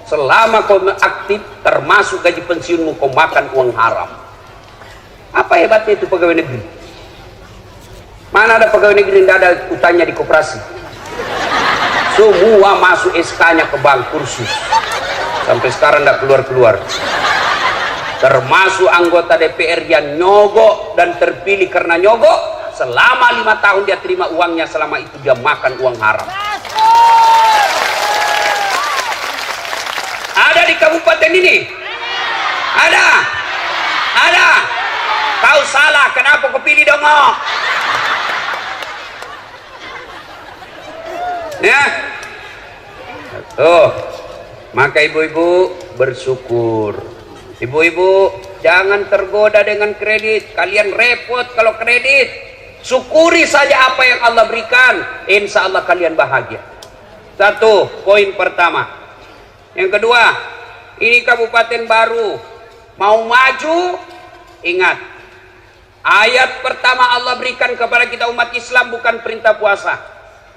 Selama kau aktif, termasuk gaji pensiunmu, kau makan uang haram. Apa hebatnya itu pegawai negeri? Mana ada pegawai negeri yang tidak ada utangnya di koperasi? Semua masuk SK-nya ke bank kursus. Sampai sekarang tidak keluar-keluar. Termasuk anggota DPR yang nyogok dan terpilih karena nyogok. Selama 5 tahun dia terima uangnya, selama itu dia makan uang haram. Ada di kabupaten ini? Ada? Ada? Kau salah, kenapa kau pilih dongok? Ya? Tuh, maka ibu-ibu bersyukur. Ibu-ibu jangan tergoda dengan kredit. Kalian repot kalau kredit. Syukuri saja apa yang Allah berikan. Insya Allah kalian bahagia. Satu, poin pertama. Yang kedua, ini kabupaten baru. Mau maju, ingat. Ayat pertama Allah berikan kepada kita umat Islam bukan perintah puasa.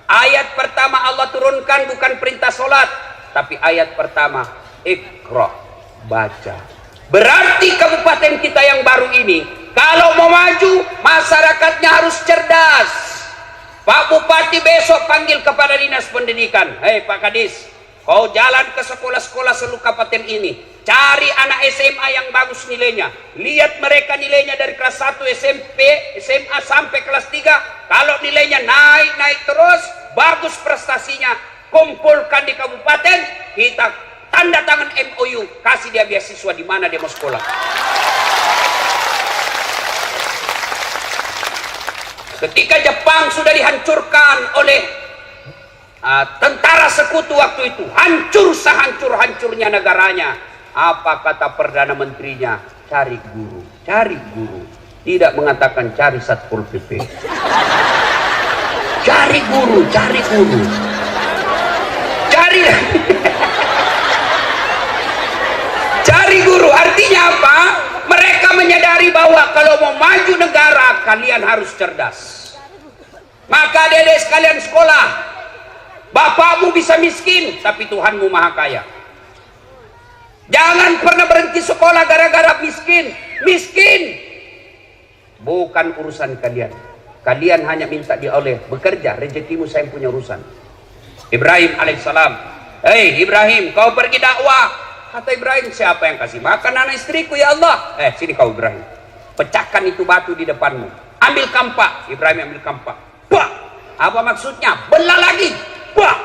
Ayat pertama Allah turunkan bukan perintah sholat. Tapi ayat pertama, Iqra, baca. Berarti kabupaten kita yang baru ini, kalau mau maju, masyarakatnya harus cerdas. Pak Bupati besok panggil kepada Dinas Pendidikan. Hei Pak Kadis, kau jalan ke sekolah-sekolah seluruh kabupaten ini. Cari anak SMA yang bagus nilainya. Lihat mereka nilainya dari kelas 1 SMP, SMA sampai kelas 3. Kalau nilainya naik terus, bagus prestasinya, kumpulkan di kabupaten, kita tanda tangan MOU, kasih dia beasiswa di mana dia mau sekolah. Ketika Jepang sudah dihancurkan oleh tentara sekutu waktu itu, hancur sehancur-hancurnya negaranya. Apa kata Perdana Menterinya? Cari guru, cari guru. Tidak mengatakan cari Satpol PP. Cari guru, cari guru. Cari cari guru. Artinya apa? Mereka menyadari bahwa kalau mau maju negara, kalian harus cerdas. Maka adik-adik sekalian sekolah. Bapakmu bisa miskin, tapi Tuhanmu maha kaya. Jangan pernah berhenti sekolah gara-gara miskin. Miskin bukan urusan kalian. Kalian hanya minta dia oleh bekerja, rezekimu saya punya urusan. Ibrahim alaihissalam, hei Ibrahim, kau pergi dakwah. Kata Ibrahim, siapa yang kasih makan anak istriku ya Allah? Sini kau Ibrahim, pecahkan itu batu di depanmu. Ambil kampak. Ibrahim ambil kampak. Bah, apa maksudnya? Belah lagi. Bah,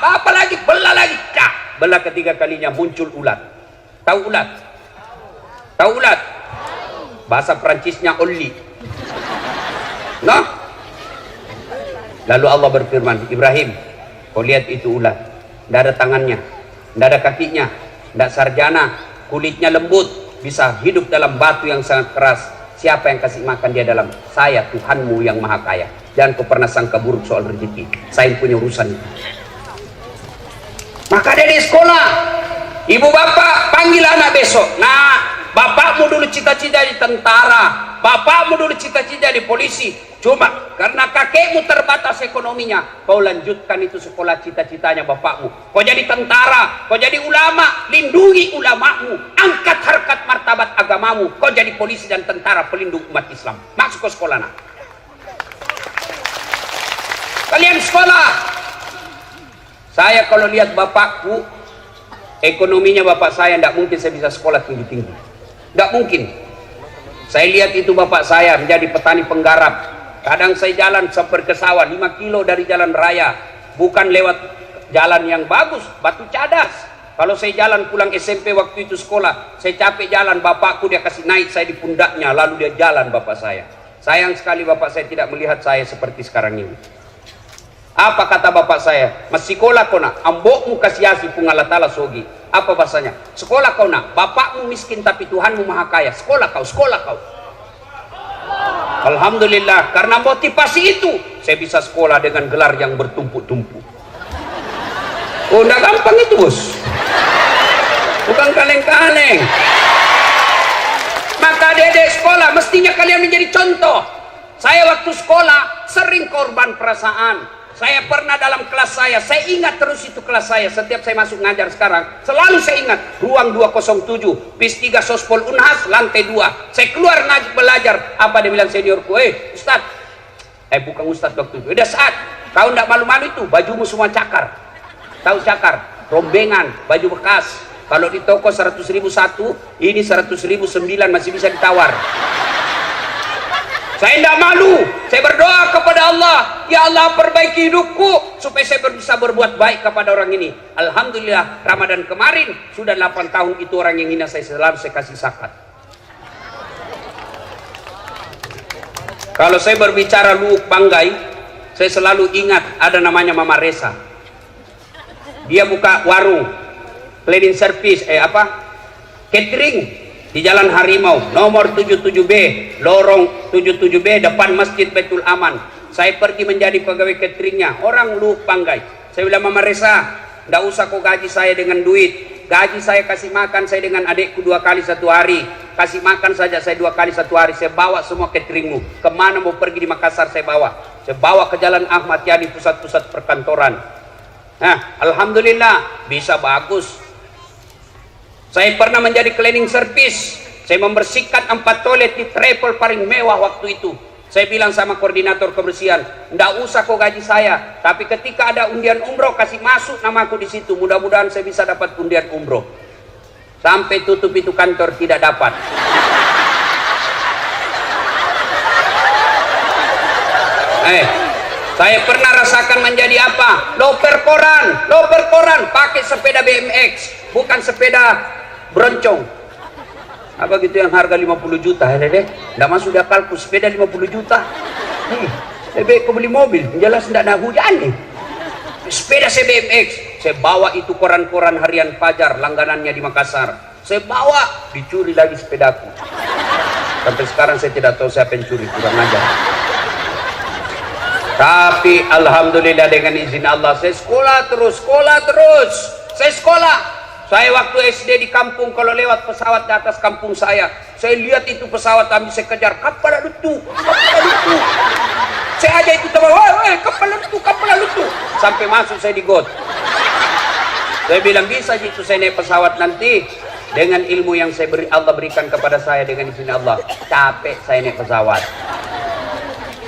apa lagi? Belah lagi. Cah. Belah ketiga kalinya muncul ulat. Tahu ulat? Tahu ulat? Bahasa Perancisnya oli. Nah, lalu Allah berfirman, Ibrahim, kau lihat itu ulat. Tidak ada tangannya, tidak ada kakinya, tidak sarjana, kulitnya lembut, bisa hidup dalam batu yang sangat keras. Siapa yang kasih makan dia dalam? Saya, Tuhanmu yang maha kaya. Jangan kau pernah sangka buruk soal rezeki. Saya punya urusan. Maka dari sekolah, ibu bapak panggil anak besok. Nah, bapakmu dulu cita-cita di tentara, bapakmu dulu cita-cita di polisi. Cuma karena kakekmu terbatas ekonominya, kau lanjutkan itu sekolah cita-citanya bapakmu. Kau jadi tentara, kau jadi ulama, lindungi ulamamu, angkat harkat martabat agamamu. Kau jadi polisi dan tentara pelindung umat Islam. Masuk ke sekolah nak. Kalian sekolah. Saya kalau lihat bapakku, ekonominya bapak saya tidak mungkin saya bisa sekolah tinggi-tinggi. Tidak mungkin. Saya lihat itu bapak saya menjadi petani penggarap. Kadang saya jalan sampai ke sawah 5 kilo dari jalan raya. Bukan lewat jalan yang bagus, batu cadas. Kalau saya jalan pulang SMP waktu itu sekolah, saya capek jalan, bapakku dia kasih naik saya di pundaknya, lalu dia jalan bapak saya. Sayang sekali bapak saya tidak melihat saya seperti sekarang ini. Apa kata bapak saya? Masih sekolah kau nak, ambokmu kasiasi pungalatala sogi. Apa bahasanya? Sekolah kau nak, bapakmu miskin tapi Tuhanmu maha kaya. Sekolah kau, sekolah kau. Alhamdulillah, karena motivasi itu saya bisa sekolah dengan gelar yang bertumpuk-tumpuk. Oh, enggak gampang itu, bos. Bukan kaleng-kaleng. Maka adik-adik sekolah mestinya kalian menjadi contoh. Saya waktu sekolah sering korban perasaan. Saya pernah dalam kelas saya ingat terus itu kelas saya. Setiap saya masuk ngajar sekarang, selalu saya ingat ruang 207, PIS 3 Sospol Unhas, lantai 2. Saya keluar belajar. Apa dia bilang seniorku? Ustaz. Bukan Ustaz waktu itu. Udah saat kau enggak malu-malu itu, bajumu semua cakar. Tahu cakar? Rombengan, baju bekas. Kalau di toko 100.000 satu, ini 100.000 9 masih bisa ditawar. Saya tidak malu. Saya berdoa kepada Allah, ya Allah perbaiki hidupku supaya saya bisa berbuat baik kepada orang ini. Alhamdulillah, Ramadan kemarin sudah 8 tahun itu orang yang hina saya selalu saya kasih zakat. Kalau saya berbicara Luuk Banggai, saya selalu ingat ada namanya Mama Resa. Dia buka warung cleaning service, catering di Jalan Harimau, nomor 77B, lorong 77B, depan Masjid Baitul Aman. Saya pergi menjadi pegawai cateringnya, orang Luuk Banggai. Saya bilang, Mama Resa, tidak usah kau gaji saya dengan duit. Gaji saya kasih makan saya dengan adikku 2 kali 1 hari. Kasih makan saja saya 2 kali 1 hari. Saya bawa semua cateringmu. Kemana mau pergi di Makassar saya bawa. Saya bawa ke Jalan Ahmad Yani, pusat-pusat perkantoran. Nah, alhamdulillah bisa bagus. Saya pernah menjadi cleaning service. Saya membersihkan 4 toilet di travel paling mewah waktu itu. Saya bilang sama koordinator kebersihan, ndak usah kau gaji saya, tapi ketika ada undian umroh kasih masuk namaku di situ. Mudah-mudahan saya bisa dapat undian umroh. Sampai tutup itu kantor tidak dapat. Saya pernah rasakan menjadi apa? Loper koran, pakai sepeda BMX, bukan sepeda broncong. Apa gitu yang harga 50 juta, nggak masuk di akalku, sepeda 50 juta. Lebih kau beli mobil, jelas nggak ada hujan nih. Sepeda saya BMX, saya bawa itu koran-koran harian Fajar, langganannya di Makassar. Saya bawa, dicuri lagi sepedaku. Sampai sekarang saya tidak tahu siapa yang curi, kurang ajar. Tapi alhamdulillah dengan izin Allah saya sekolah terus. Saya sekolah. Saya waktu SD di kampung, kalau lewat pesawat di atas kampung saya lihat itu pesawat kami, saya kejar, kapal lutu. Saya aja itu teman, kapal lutu. Sampai masuk saya di got. Saya bilang bisa itu saya naik pesawat nanti dengan ilmu yang Allah berikan kepada saya dengan izin Allah. Capek saya naik pesawat.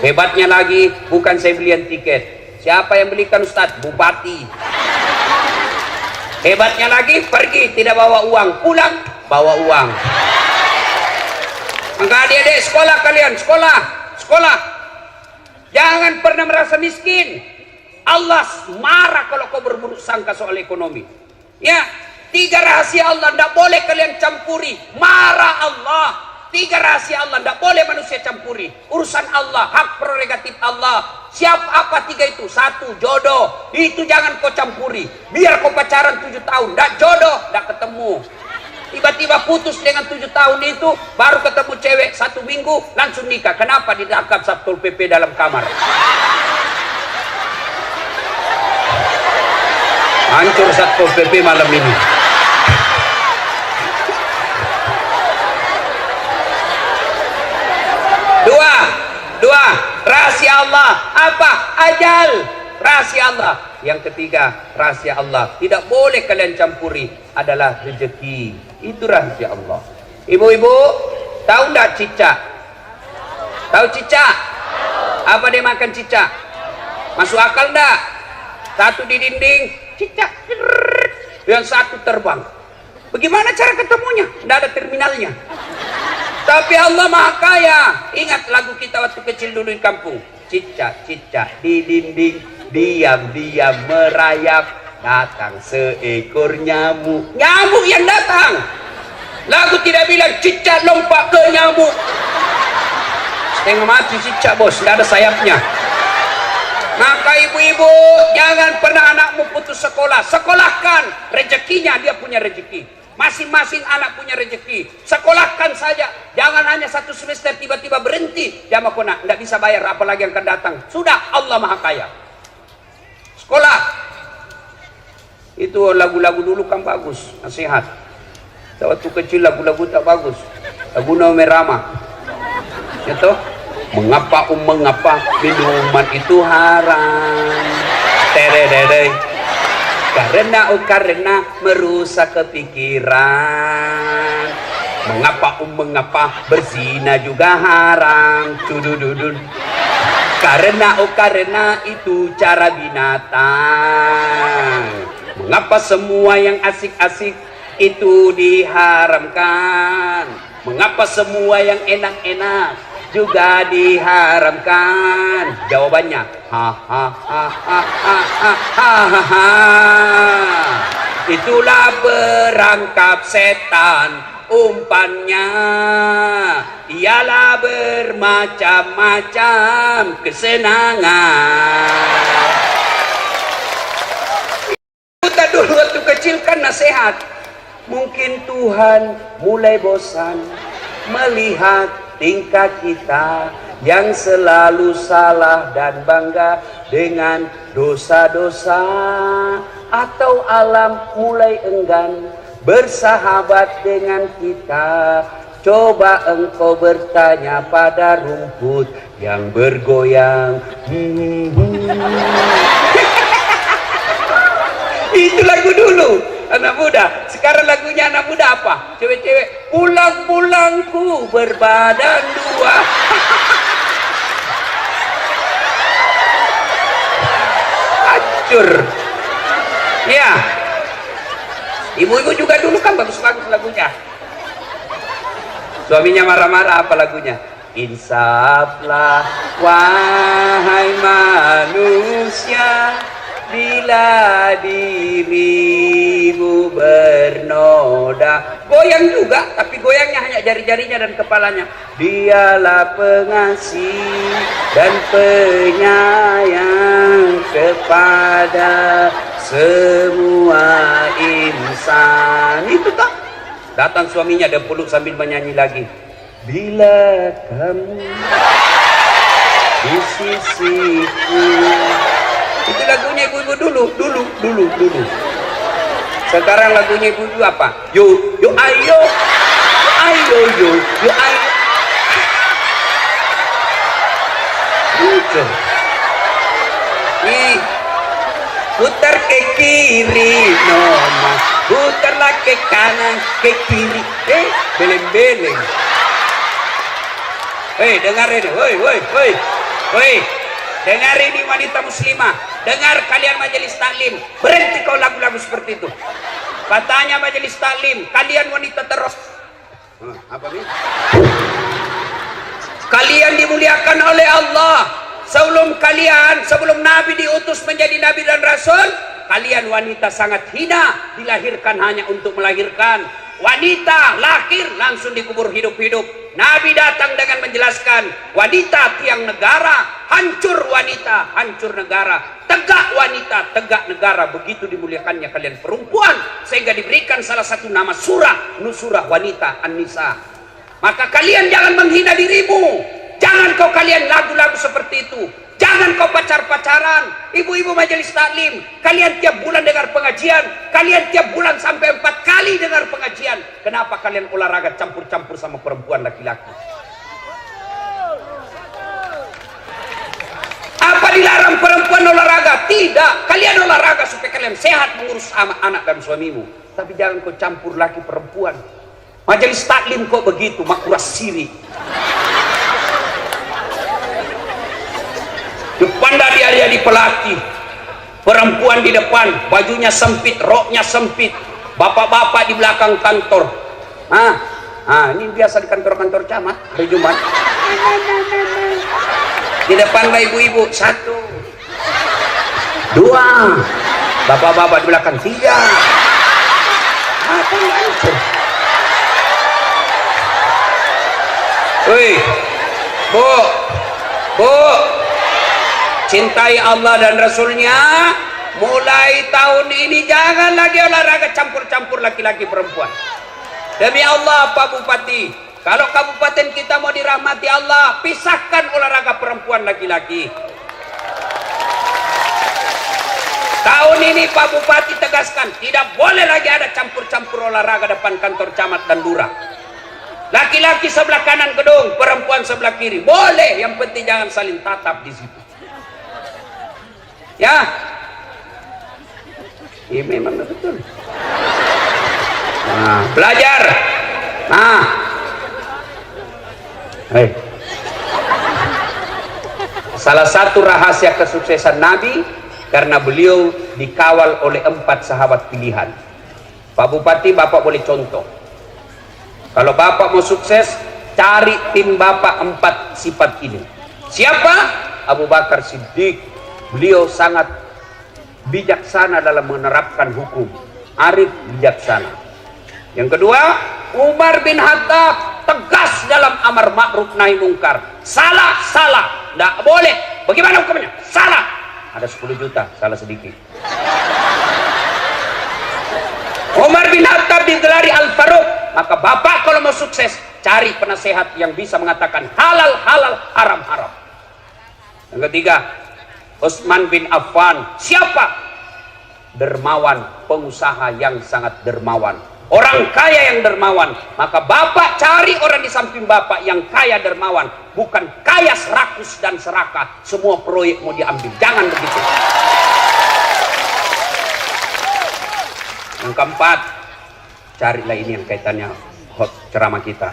Hebatnya lagi, bukan saya belian tiket. Siapa yang belikan Ustadz? Bupati. Hebatnya lagi, pergi tidak bawa uang, pulang bawa uang. Maka adik-adik sekolah kalian, sekolah. Jangan pernah merasa miskin. Allah marah kalau kau berburuk sangka soal ekonomi. Ya, 3 rahasia Allah tidak boleh kalian campuri. Marah Allah. 3 rahasia Allah tidak boleh manusia campuri. Urusan Allah, hak prerogatif Allah. Siapa apa 3 itu? 1, jodoh. Itu jangan kau campuri. Biar kau pacaran 7 tahun, tidak jodoh, tidak ketemu. Tiba-tiba putus dengan 7 tahun itu, baru ketemu cewek 1 minggu, langsung nikah. Kenapa? Ditangkap Satpol PP dalam kamar. Hancur Satpol PP malam ini. Dua, rahasia Allah. Apa? Ajal. Rahasia Allah. Yang ketiga, rahasia Allah. Tidak boleh kalian campuri. Adalah rezeki. Itu rahasia Allah. Ibu-ibu, tahu enggak cicak? Tahu cicak? Apa dia makan cicak? Masuk akal enggak? 1 di dinding, cicak. Yang 1 terbang. Bagaimana cara ketemunya? Tidak ada terminalnya. Tapi Allah Maha Kaya. Ingat lagu kita waktu kecil dulu di kampung. Cicak-cicak di dinding, diam-diam merayap, datang seekor nyamuk. Nyamuk yang datang. Lagu tidak bilang cicak lompat ke nyamuk. Setengah mati cicak, bos, tidak ada sayapnya. Maka ibu-ibu, jangan pernah anakmu putus sekolah. Sekolahkan, rezekinya dia punya rezeki. Masing-masing anak punya rezeki. Sekolahkan saja. Jangan hanya 1 semester tiba-tiba berhenti. Jamaah kona, tidak bisa bayar apalagi yang akan datang. Sudah, Allah Maha Kaya. Sekolah. Itu lagu-lagu dulu kan bagus, nasihat. Waktu kecil lagu-lagu tak bagus. Lagu Nome Rama. Itu mengapa minuman itu haram? Tererere. Karena merusak kepikiran. Mengapa berzina juga haram? Cudududun. Karena itu cara binatang. Mengapa semua yang asik-asik itu diharamkan? Mengapa semua yang enak-enak juga diharamkan? Jawabannya itulah perangkap setan. Umpannya ialah bermacam-macam kesenangan. Kita dulu waktu kecil kan nasihat. Mungkin Tuhan mulai bosan melihat tingkah kita yang selalu salah dan bangga dengan dosa-dosa, atau alam mulai enggan bersahabat dengan kita. Coba engkau bertanya pada rumput yang bergoyang. Itu lagu dulu anak muda. Sekarang lagunya anak muda apa? Cewek-cewek, pulang-pulangku berbadan dua. Hancur. Ya, ibu-ibu juga dulu kan bagus-bagus lagunya. Suaminya marah-marah, apa lagunya? Insaflah wahai manusia, bila dirimu bernoda. Goyang juga, tapi goyangnya hanya jari-jarinya dan kepalanya. Dialah pengasih dan penyayang kepada semua insan. Itu tak? Datang suaminya dan peluk sambil menyanyi lagi. Bila kamu di sisiku. Itu lagunya ibu-ibu dulu. Sekarang lagunya ibu-ibu apa? Yo ayo, yo ayo. Gitu. Nih, putar ke kiri, nona. Putarlah ke kanan, ke kiri. Beleng-beleng. Dengar ini, woi. Dengar ini wanita muslimah. Dengar kalian majelis taklim. Berhenti kau lagu-lagu seperti itu. Katanya majelis taklim, kalian wanita terus. Apa ini? Kalian dimuliakan oleh Allah. Sebelum Nabi diutus menjadi Nabi dan Rasul, kalian wanita sangat hina, dilahirkan hanya untuk melahirkan. Wanita lahir langsung dikubur hidup-hidup. Nabi datang dengan menjelaskan, wanita tiang negara, hancur wanita, hancur negara. Tegak wanita, tegak negara. Begitu dimuliakannya kalian perempuan, sehingga diberikan salah satu nama surah, Nusurah wanita, An-Nisa. Maka kalian jangan menghina dirimu. Jangan kau kalian lagu-lagu seperti itu. Jangan kau pacar-pacaran. Ibu-ibu majelis taklim, kalian tiap bulan dengar pengajian. Kalian tiap bulan sampai 4 kali dengar pengajian. Kenapa kalian olahraga campur-campur sama perempuan laki-laki? Apa dilarang perempuan olahraga? Tidak. Kalian olahraga supaya kalian sehat mengurus anak dan suamimu. Tapi jangan kau campur laki perempuan. Majelis taklim kok begitu, makruh syirik. Depan dia di pelatih, perempuan di depan, bajunya sempit, roknya sempit, bapak-bapak di belakang kantor. Ini biasa di kantor-kantor camat hari Jumat. Di depan ibu-ibu 1, 2, bapak-bapak di belakang 3. Woi, Bu, cintai Allah dan Rasulnya, mulai tahun ini jangan lagi olahraga campur-campur laki-laki perempuan. Demi Allah Pak Bupati, kalau kabupaten kita mau dirahmati Allah, pisahkan olahraga perempuan laki-laki. Tahun ini Pak Bupati tegaskan, tidak boleh lagi ada campur-campur olahraga depan kantor camat dan lurah. Laki-laki sebelah kanan gedung, perempuan sebelah kiri. Boleh, yang penting jangan saling tatap di situ. Ya. Iya memang betul. Nah, belajar. Nah. Hei. Salah satu rahasia kesuksesan Nabi karena beliau dikawal oleh 4 sahabat pilihan. Pak Bupati, Bapak boleh contoh. Kalau Bapak mau sukses, cari tim Bapak 4 sifat ini. Siapa? Abu Bakar Siddiq. Beliau sangat bijaksana dalam menerapkan hukum. Arif, bijaksana. Yang kedua, Umar bin Khattab, tegas dalam amar ma'ruf nahi mungkar. Salah, salah. Tidak boleh. Bagaimana hukumnya? Salah. Ada 10 juta, salah sedikit. Umar bin Khattab digelari Al-Faruq. Maka Bapak kalau mau sukses, cari penasehat yang bisa mengatakan halal halal, haram haram. Yang ketiga, Utsman bin Affan. Siapa? Dermawan, pengusaha yang sangat dermawan, orang kaya yang dermawan. Maka Bapak cari orang di samping Bapak yang kaya dermawan, bukan kaya serakus dan serakah, semua proyek mau diambil. Jangan begitu. Yang keempat, carilah ini yang kaitannya ceramah kita.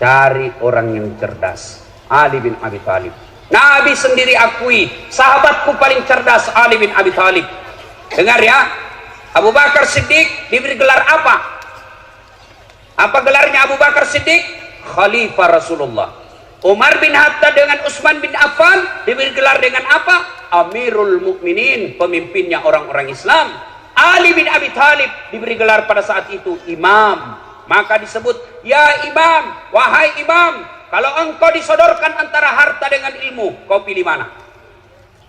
Cari orang yang cerdas. Ali bin Abi Thalib. Nabi sendiri akui, sahabatku paling cerdas Ali bin Abi Thalib. Dengar ya, Abu Bakar Siddiq diberi gelar apa? Apa gelarnya Abu Bakar Siddiq? Khalifah Rasulullah. Umar bin Khattab dengan Utsman bin Affan diberi gelar dengan apa? Amirul Mukminin, pemimpinnya orang-orang Islam. Ali bin Abi Thalib diberi gelar pada saat itu imam. Maka disebut, ya imam, wahai imam, kalau engkau disodorkan antara harta dengan ilmu, kau pilih mana?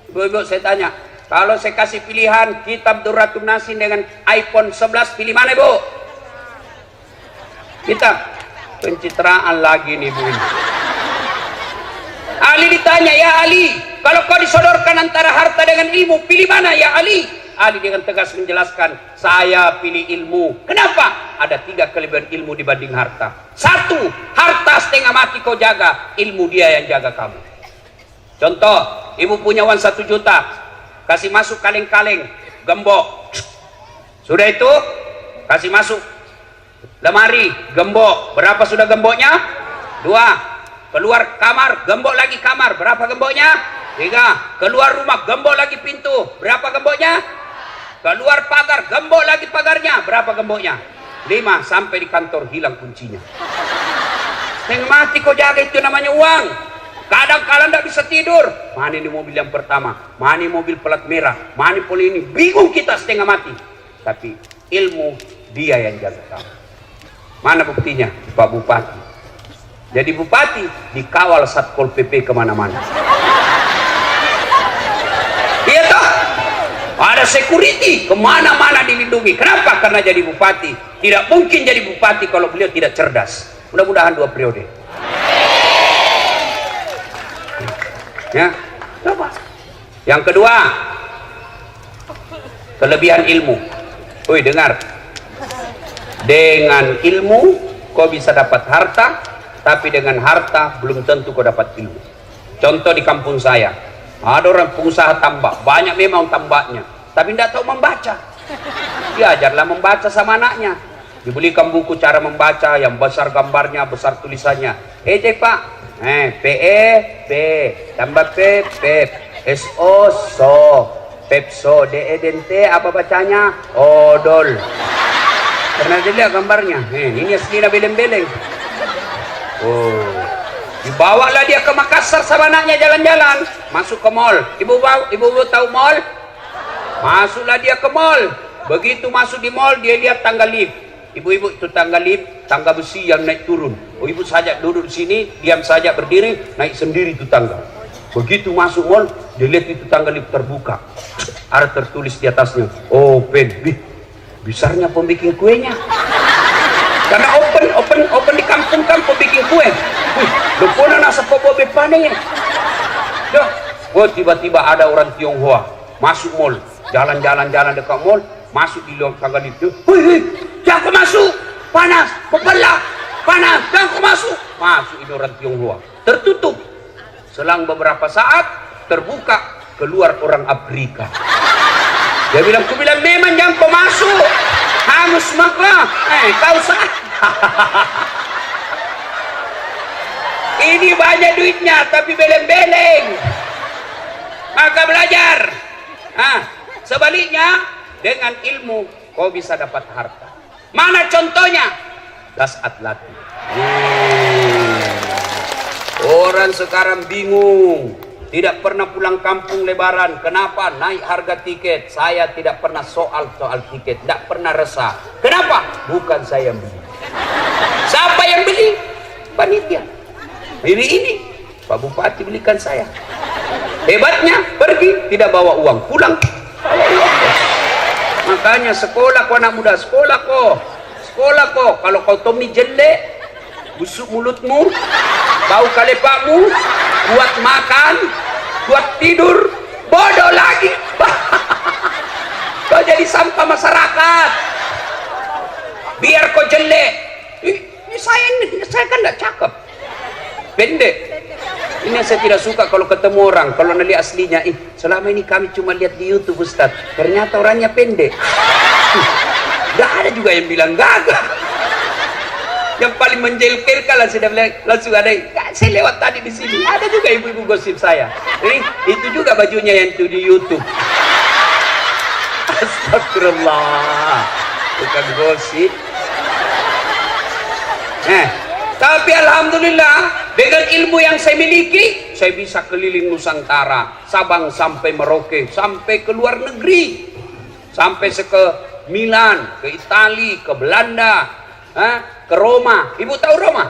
Ibu-ibu, saya tanya, kalau saya kasih pilihan kitab Durratun Nasin dengan iPhone 11, pilih mana ibu? Kita pencitraan lagi nih bu. Ali ditanya, ya Ali, kalau kau disodorkan antara harta dengan ilmu, pilih mana ya Ali? Ali dengan tegas menjelaskan, saya pilih ilmu. Kenapa? Ada 3 kelebihan ilmu dibanding harta. 1, harta setengah mati kau jaga, ilmu dia yang jaga kamu. Contoh, ibu punya uang 1 juta, kasih masuk kaleng-kaleng, gembok. Sudah itu, kasih masuk lemari, gembok. Berapa sudah gemboknya? 2. Keluar kamar, gembok lagi kamar. Berapa gemboknya? 3. Keluar rumah, gembok lagi pintu. Berapa gemboknya? Keluar pagar, gembok lagi pagarnya. Berapa gemboknya? 5. Sampai di kantor hilang kuncinya. Setengah mati kau jaga, itu namanya uang. Kadang-kadang tidak bisa tidur. Mana ini mobil yang pertama? Mana ini mobil pelat merah? Mana poli ini? Bingung kita setengah mati. Tapi ilmu dia yang jaga kamu. Mana buktinya? Pak Bupati. Jadi Bupati dikawal Satpol PP kemana-mana. Iya toh? Ada security kemana-mana dilindungi. Kenapa? Karena jadi bupati. Tidak mungkin jadi bupati kalau beliau tidak cerdas. Mudah-mudahan 2 periode. Ya, coba. Yang kedua, kelebihan ilmu. Woi, dengar. Dengan ilmu kau bisa dapat harta, tapi dengan harta belum tentu kau dapat ilmu. Contoh di kampung saya, ada orang pengusaha tambak, banyak memang tambaknya, tapi tidak tahu membaca. Diajarlah membaca sama anaknya. Dibelikan buku cara membaca yang besar gambarnya, besar tulisannya. Cek pak, PE, P, tambah P, Pep, SO, so, Pepso, DE, Dente, apa bacanya? Odol. Pernah dilihat gambarnya? Ini aslinya beleng-beleng. Oh. Dibawalah dia ke Makassar sama anaknya jalan-jalan, masuk ke mall. Ibu tahu mall? Masuklah dia ke mall. Begitu masuk di mall, dia lihat tangga lift. Ibu-ibu, itu tangga lift, tangga besi yang naik turun. Oh, ibu saja duduk di sini, diam saja berdiri, naik sendiri itu tangga. Begitu masuk mall, dia lihat itu tangga lift terbuka. Ada tertulis di atasnya, open. Besarnya pembikin kuenya. Karena open di kampung-kampung bikin kue. Lupunan asa popo bepane. Tiba-tiba ada orang Tionghoa masuk mall, jalan-jalan dekat mall, masuk di luar tangga itu. Jangan kau masuk, panas, pepelak, panas, jangan kau masuk. Masuk ini orang Tionghoa, tertutup. Selang beberapa saat terbuka, keluar orang Afrika. Dia bilang, ku bilang memang jangan kau masuk. Hangus maka, kau sah. Ini banyak duitnya, tapi beleng-beleng. Maka belajar. Sebaliknya, dengan ilmu kau bisa dapat harta. Mana contohnya? Das Atlati. Orang sekarang bingung. Tidak pernah pulang kampung lebaran. Kenapa? Naik harga tiket. Saya tidak pernah soal tiket. Tidak pernah resah. Kenapa? Bukan saya yang beli. Siapa yang beli? Panitia. Ini Pak Bupati belikan saya. Hebatnya, pergi tidak bawa uang, pulang bawa uang. Makanya sekolah kau anak muda, sekolah kau. Kalau kau Tommy jelek, busuk mulutmu, bau kalepakmu, buat makan, buat tidur, bodoh lagi. Kau jadi sampah masyarakat. Biar kau jelek. Saya kan tidak cakep, pendek. Ini yang saya tidak suka kalau ketemu orang, kalau lihat aslinya. Selama ini kami cuma lihat di YouTube Ustaz, ternyata orangnya pendek. Tidak ada juga yang bilang gagah. Yang paling menjelkelkan langsung ada. Saya lewat tadi di sini, ada juga ibu-ibu gosip saya. Itu juga bajunya yang itu di YouTube. Astagfirullah, bukan gosip. Tapi alhamdulillah, dengan ilmu yang saya miliki, saya bisa keliling Nusantara, Sabang sampai Merauke, sampai ke luar negeri, sampai ke Milan, ke Itali, ke Belanda, ke Roma. Ibu tahu Roma?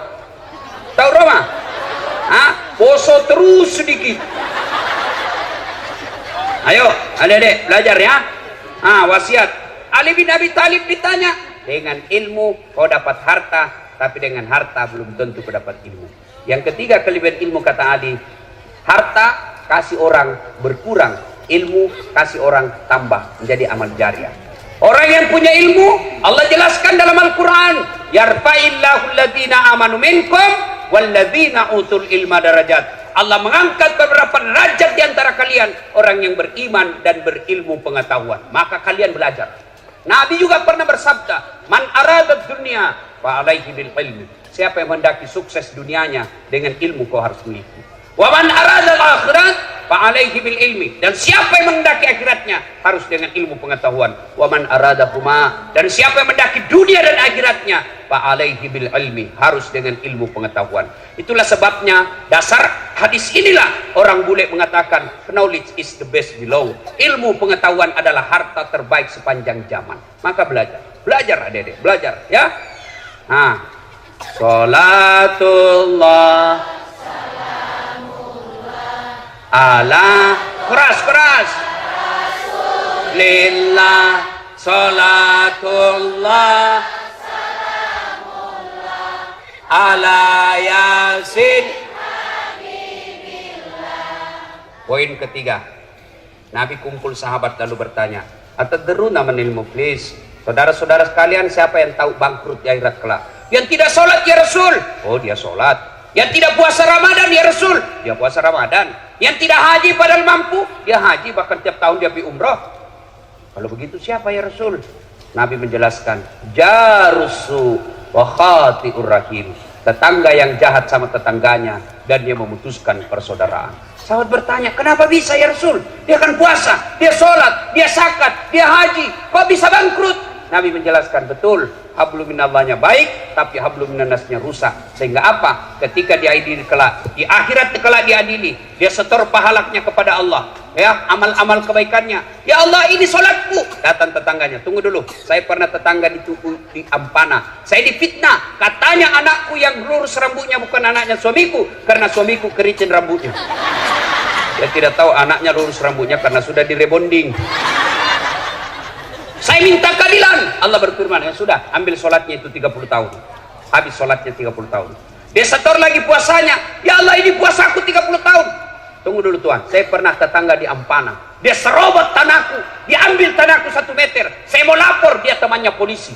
Tahu Roma? Poso terus sedikit. Ayo, adik-adik belajar ya. Wasiat Ali bin Abi Thalib ditanya, dengan ilmu kau dapat harta, tapi dengan harta belum tentu kau dapat ilmu. Yang ketiga kelebihan ilmu, kata Ali, harta kasih orang berkurang, ilmu kasih orang tambah menjadi amal jariah. Orang yang punya ilmu, Allah jelaskan dalam Al-Quran, yarfa'illahu alladhina amanu minkum walladhina utul ilma darajat. Allah mengangkat beberapa derajat di antara kalian, orang yang beriman dan berilmu pengetahuan. Maka kalian belajar. Nabi juga pernah bersabda, man arada dunya fa alaihi bil ilmi. Siapa yang mendaki sukses dunianya, dengan ilmu kau harus miliki. Wa man arada al akhirat fa alaihi bil ilmi. Dan siapa yang mendaki akhiratnya, harus dengan ilmu pengetahuan. Wa man arada huma. Dan siapa yang mendaki dunia dan akhiratnya, fa alaihi bil ilmi, harus dengan ilmu pengetahuan. Itulah sebabnya dasar hadis inilah orang bule mengatakan, knowledge is the best below. Ilmu pengetahuan adalah harta terbaik sepanjang zaman. Maka belajar adik-adik, belajar ya. Salatullah ala keras lillah, salatullah ala yasin. Poin ketiga, Nabi kumpul sahabat lalu bertanya, atadruna manil muflis? Saudara-saudara sekalian, siapa yang tahu bangkrut di akhirat kelak? Yang tidak sholat ya Rasul. Oh, dia sholat. Yang tidak puasa Ramadan ya Rasul. Dia puasa Ramadan. Yang tidak haji padahal mampu, dia haji, bahkan tiap tahun dia pergi umrah. Kalau begitu siapa ya Rasul? Nabi menjelaskan, jarusu wa khati'ur rahim. Tetangga yang jahat sama tetangganya dan dia memutuskan persaudaraan. Sahabat bertanya, kenapa bisa ya Rasul? Dia kan puasa, dia sholat, dia zakat, dia haji, kok bisa bangkrut? Nabi menjelaskan, betul, hablum minallahnya baik, tapi hablum minannasnya rusak. Sehingga apa? Ketika diadili kelak, di akhirat kelak diadili, dia setor pahalanya kepada Allah, ya, amal-amal kebaikannya. Ya Allah, ini sholatku. Datang tetangganya, tunggu dulu, saya pernah tetangga di Ampana, saya difitnah, katanya anakku yang lurus rambutnya bukan anaknya suamiku, karena suamiku kericin rambutnya. Dia tidak tahu anaknya lurus rambutnya karena sudah direbonding. Saya minta keadilan. Allah berfirman, ya sudah, ambil sholatnya itu 30 tahun. Habis sholatnya 30 tahun. Dia setor lagi puasanya. Ya Allah, ini puasa aku 30 tahun. Tunggu dulu Tuhan, saya pernah tetangga di Ampana. Dia serobot tanahku, dia ambil tanahku 1 meter. Saya mau lapor, dia temannya polisi.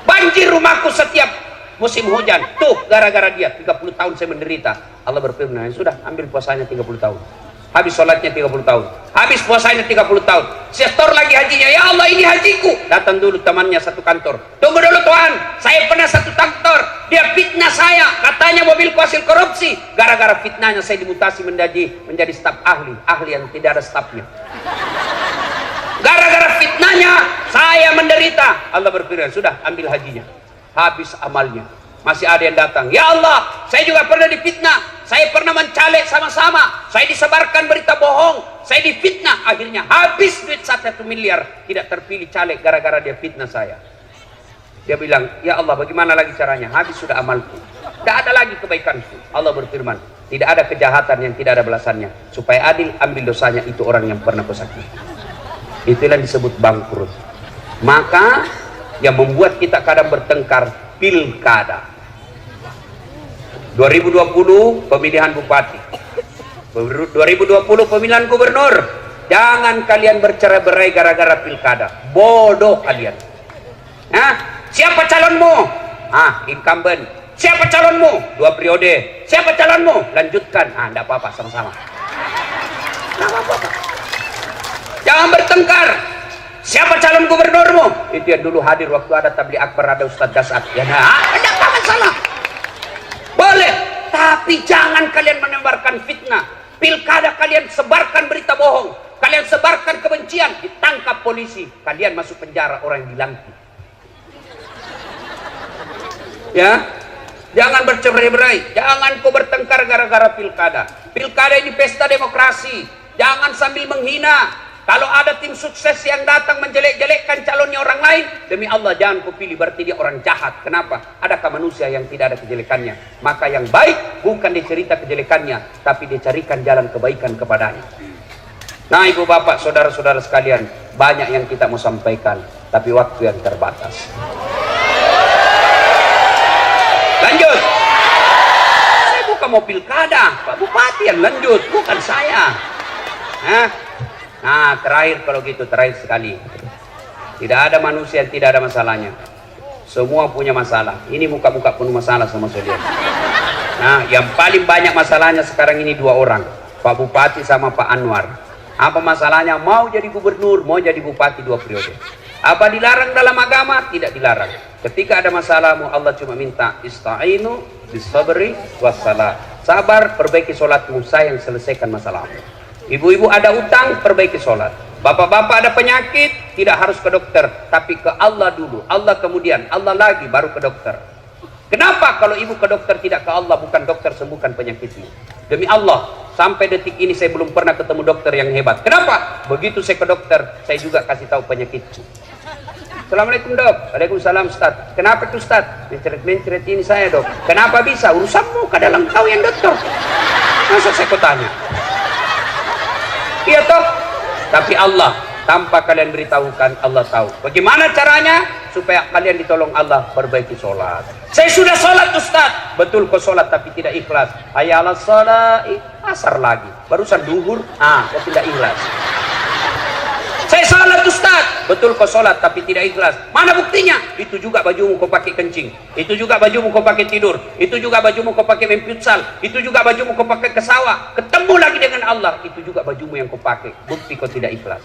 Banjir rumahku setiap musim hujan. Tuh, gara-gara dia 30 tahun saya menderita. Allah berfirman, ya sudah, ambil puasanya 30 tahun. Habis sholatnya 30 tahun. Habis puasanya 30 tahun. Setor lagi hajinya. Ya Allah, ini hajiku. Datang dulu temannya satu kantor. Tunggu dulu Tuhan, saya pernah satu kantor. Dia fitnah saya. Katanya mobilku hasil korupsi. Gara-gara fitnahnya saya dimutasi menjadi staf ahli. Ahli yang tidak ada stafnya. Gara-gara fitnahnya saya menderita. Allah berfirman, sudah, ambil hajinya. Habis amalnya. Masih ada yang datang. Ya Allah, saya juga pernah difitnah. Saya pernah mencalek sama-sama. Saya disebarkan berita bohong. Saya difitnah. Akhirnya habis duit 1 miliar. Tidak terpilih caleg gara-gara dia fitnah saya. Dia bilang, ya Allah, bagaimana lagi caranya? Habis sudah amalku. Tidak ada lagi kebaikanku. Allah berfirman, tidak ada kejahatan yang tidak ada balasannya. Supaya adil, ambil dosanya itu orang yang pernah kau sakiti. Itulah yang disebut bangkrut. Maka yang membuat kita kadang bertengkar, pilkada. 2020 pemilihan bupati, 2020 pemilihan gubernur. Jangan kalian bercerai-berai gara-gara pilkada. Bodoh kalian. Siapa calonmu? Incumbent. Siapa calonmu? 2 periode. Siapa calonmu? Lanjutkan. Enggak apa-apa, sama-sama. Enggak apa-apa. Jangan bertengkar. Siapa calon gubernurmu? Itu yang dulu hadir waktu ada tabligh akbar, ada Ustadz Dasat. Ya, enggak apa masalah. Boleh, tapi jangan kalian menebarkan fitnah. Pilkada kalian sebarkan berita bohong, kalian sebarkan kebencian, ditangkap polisi, kalian masuk penjara, orang yang dilantik. Ya, jangan bercerai-berai, jangan kau bertengkar gara-gara pilkada. Pilkada ini pesta demokrasi. Jangan sambil menghina. Kalau ada tim sukses yang datang menjelek-jelekkan calonnya orang lain, demi Allah jangan kau pilih, berarti dia orang jahat. Kenapa? Adakah manusia yang tidak ada kejelekannya? Maka yang baik bukan dicerita kejelekannya, tapi dicarikan jalan kebaikan kepadanya. Nah, ibu bapak, saudara-saudara sekalian, banyak yang kita mau sampaikan, tapi waktu yang terbatas. Lanjut. Saya bukan mau pilkada, Pak Bupati yang lanjut, bukan saya. Nah, terakhir kalau gitu, terakhir sekali. Tidak ada manusia yang tidak ada masalahnya. Semua punya masalah. Ini muka-muka penuh masalah sama saya. Nah, yang paling banyak masalahnya sekarang ini 2 orang. Pak Bupati sama Pak Anwar. Apa masalahnya? Mau jadi gubernur, mau jadi bupati 2 periode. Apa dilarang dalam agama? Tidak dilarang. Ketika ada masalahmu, Allah cuma minta ista'inu bisabri wassalah. Sabar, perbaiki sholatmu, saya yang selesaikan masalahmu. Ibu-ibu ada utang, perbaiki sholat. Bapak-bapak ada penyakit, tidak harus ke dokter, tapi ke Allah dulu. Allah kemudian, Allah lagi, baru ke dokter. Kenapa kalau ibu ke dokter tidak ke Allah? Bukan dokter sembuhkan penyakitmu. Demi Allah, sampai detik ini saya belum pernah ketemu dokter yang hebat. Kenapa? Begitu saya ke dokter, saya juga kasih tahu penyakitku. Assalamualaikum dok. Waalaikumsalam Ustaz. Kenapa tuh Ustaz? Mencret-mencret ini saya dok. Kenapa bisa? Urusanmu, kadang kau yang dokter. Masa saya kau tanya? Iya toh, tapi Allah tanpa kalian beritahukan, Allah tahu. Bagaimana caranya supaya kalian ditolong Allah? Perbaiki sholat. Saya sudah sholat Ustaz. Betul kau sholat tapi tidak ikhlas. Hayya 'alas shalah, asar lagi. Barusan duhur, kau tidak ikhlas. Saya sholat Ustaz. Betul kau sholat tapi tidak ikhlas. Mana buktinya? Itu juga bajumu kau pakai kencing. Itu juga bajumu kau pakai tidur. Itu juga bajumu kau pakai main futsal. Itu juga bajumu kau pakai ke sawah. Ketemu lagi dengan Allah. Itu juga bajumu yang kau pakai. Bukti kau tidak ikhlas.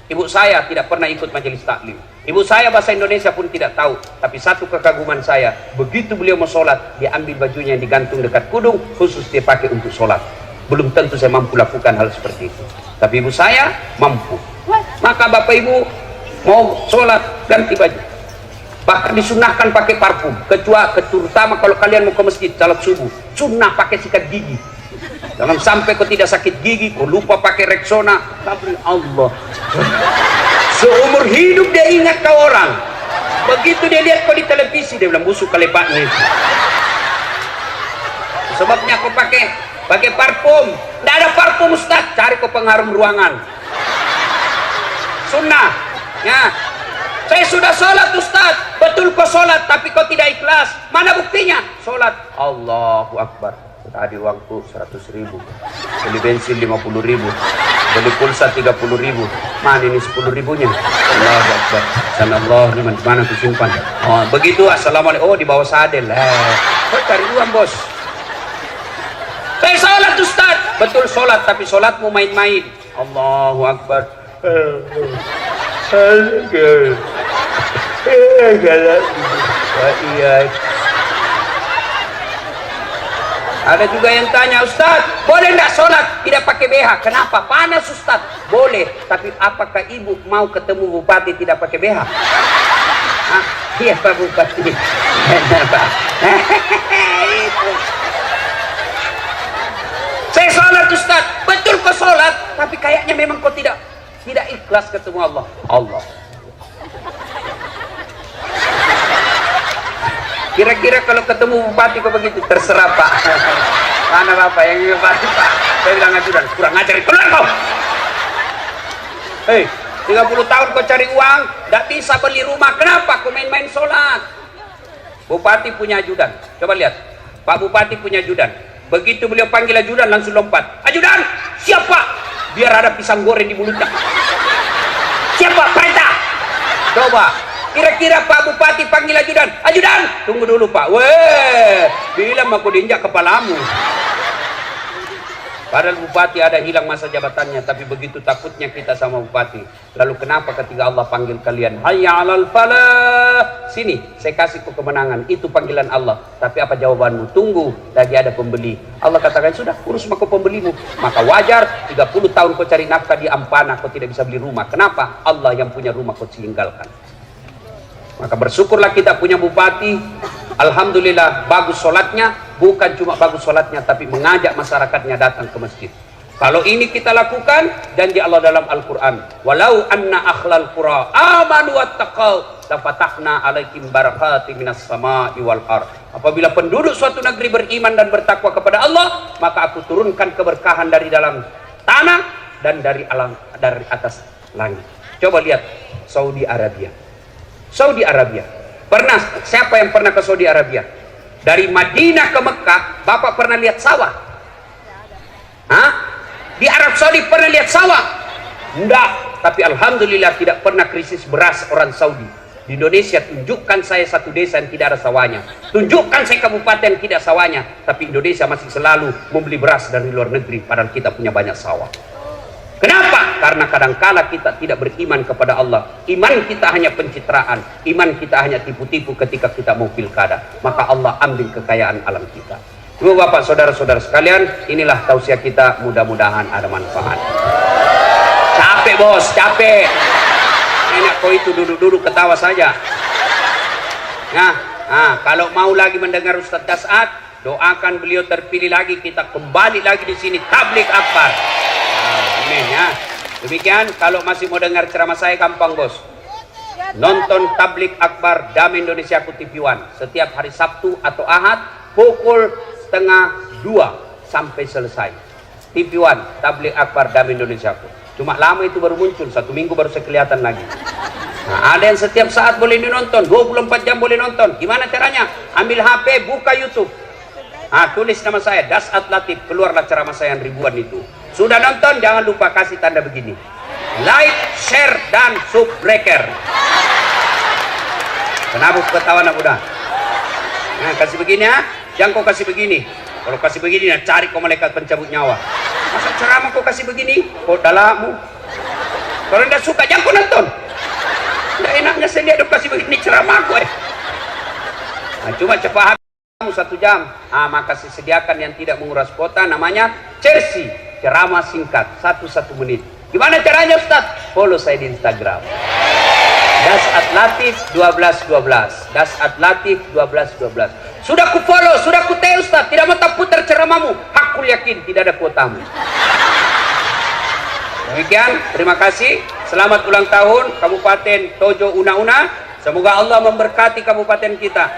Ibu saya tidak pernah ikut majelis taklim. Ibu saya bahasa Indonesia pun tidak tahu. Tapi satu kekaguman saya, begitu beliau mau sholat, dia ambil bajunya yang digantung dekat kudung, khusus dia pakai untuk sholat. Belum tentu saya mampu lakukan hal seperti itu. Tapi ibu saya mampu. Maka bapak ibu mau sholat ganti baju. Bahkan disunahkan pakai parfum. Terutama kalau kalian mau ke masjid salat subuh, sunnah pakai sikat gigi. Jangan sampai kau tidak sakit gigi, kau lupa pakai Rexona. Tapi Allah, seumur hidup dia ingat kau orang. Begitu dia lihat kau di televisi, dia bilang busuk kelepatnya itu. Sebabnya kau pakai parfum. Tidak ada parfum Ustaz, cari kau pengharum ruangan. Sunnah, Ya, saya sudah sholat Ustaz. Betul kau sholat, tapi kau tidak ikhlas. Mana buktinya? Sholat. Allahu Akbar. Tadi uangku 100.000. Beli bensin 50.000. Beli pulsa 30.000. Mana ini 10.000-nya? Allahu Akbar. Allah, di mana aku simpan? Oh, begitu. Assalamualaikum. Oh, di bawah sadel. Kau cari uang, bos. Saya sholat Ustaz. Betul sholat, tapi sholatmu main-main. Allahu Akbar. Ada juga yang tanya, Ustaz, boleh nggak sholat tidak pakai BH? Kenapa? Panas Ustaz. Boleh, tapi apakah ibu mau ketemu bupati tidak pakai BH? Hah? Iya Pak Bupati. Saya sholat Ustaz. Betul kau sholat, tapi kayaknya memang kau tidak ikhlas ketemu Allah. Kira-kira kalau ketemu bupati kok begitu? Terserah Pak. Mana Bapak yang bupati Pak? Saya bilang ajudan, kurang ajar, keluar kau. Hei, 30 tahun kau cari uang, tidak bisa beli rumah. Kenapa kau main-main sholat? Bupati punya ajudan. Coba lihat, Pak Bupati punya ajudan. Begitu beliau panggil ajudan, langsung lompat. Ajudan, siapa? Biar ada pisang goreng di mulutnya. Siapa? Perintah. Coba. Kira-kira Pak Bupati panggil ajudan. Ajudan, tunggu dulu Pak. Weh, bilang aku diinjak kepalamu. Padahal Bupati ada hilang masa jabatannya, tapi begitu takutnya kita sama Bupati. Lalu kenapa ketika Allah panggil kalian, hayya 'alal falah, sini saya kasih kau kemenangan. Itu panggilan Allah. Tapi apa jawabanmu? Tunggu, lagi ada pembeli. Allah katakan, sudah urus maka pembelimu. Maka wajar 30 tahun kau cari nafkah di Ampana, kau tidak bisa beli rumah. Kenapa? Allah yang punya rumah kau tinggalkan. Maka bersyukurlah kita punya bupati. Alhamdulillah bagus sholatnya. Bukan cuma bagus sholatnya, tapi mengajak masyarakatnya datang ke masjid. Kalau ini kita lakukan, janji Allah dalam Al-Quran, walau anna akhlal qura amanu wattaqau lafatahna alaikum barakatim minas sama'i wal ardh. Apabila penduduk suatu negeri beriman dan bertakwa kepada Allah, maka aku turunkan keberkahan dari dalam tanah dan dari alam, dari atas langit. Coba lihat Saudi Arabia. Saudi Arabia. Pernah, siapa yang pernah ke Saudi Arabia? Dari Madinah ke Mekah, Bapak pernah lihat sawah? Hah? Di Arab Saudi pernah lihat sawah? Enggak. Tapi Alhamdulillah tidak pernah krisis beras orang Saudi. Di Indonesia tunjukkan saya satu desa yang tidak ada sawahnya. Tunjukkan saya kabupaten yang tidak sawahnya. Tapi Indonesia masih selalu membeli beras dari luar negeri, padahal kita punya banyak sawah. Kenapa? Karena kadangkala kita tidak beriman kepada Allah. Iman kita hanya pencitraan. Iman kita hanya tipu-tipu ketika kita mau pilkada. Maka Allah ambil kekayaan alam kita. Ibu bapak saudara-saudara sekalian, inilah tausiah kita, mudah-mudahan ada manfaat. Capek bos, capek. Enak kau itu duduk-duduk ketawa saja. Nah, kalau mau lagi mendengar Ustaz Das'ad, doakan beliau terpilih lagi, kita kembali lagi di sini tablik akbar. Amin ya. Demikian, kalau masih mau dengar ceramah saya gampang bos. Nonton tablik akbar Damai Indonesiaku TV One setiap hari Sabtu atau Ahad pukul 1:30 sampai selesai. TV One tablik akbar Damai Indonesiaku. Cuma lama itu baru muncul, 1 minggu baru saya kelihatan lagi. Nah, ada yang setiap saat boleh dinonton, 24 jam boleh nonton. Gimana caranya? Ambil HP, buka YouTube. Tulis nama saya Das'ad Latif, keluarlah ceramah saya yang ribuan itu. Sudah nonton, jangan lupa kasih tanda begini, like, share, dan subbreaker. Kenapa ketawa nak udah? Nah, kasih begini ya, jangan kau kasih begini. Kalau kasih begini, nah, cari kau malaikat pencabut nyawa. Masa ceramah kau kasih begini? Kau dalammu. Kalau tidak suka, jangan kau nonton. Tidak enaknya saya lihat kasih begini ceramah aku. Nah, cuma cepat 1 jam. Maka sediakan yang tidak menguras kuota, namanya Chelsea. Ceramah singkat 1 menit. Gimana caranya Ustaz? Follow saya di Instagram. Das'ad Latif 1212. Das'ad Latif 1212. Sudah ku follow, sudah ku tag Ustaz. Tidak mau tak putar ceramahmu. Hakul yakin tidak ada kuotamu. Demikian, terima kasih. Selamat ulang tahun Kabupaten Tojo Una-Una. Semoga Allah memberkati kabupaten kita.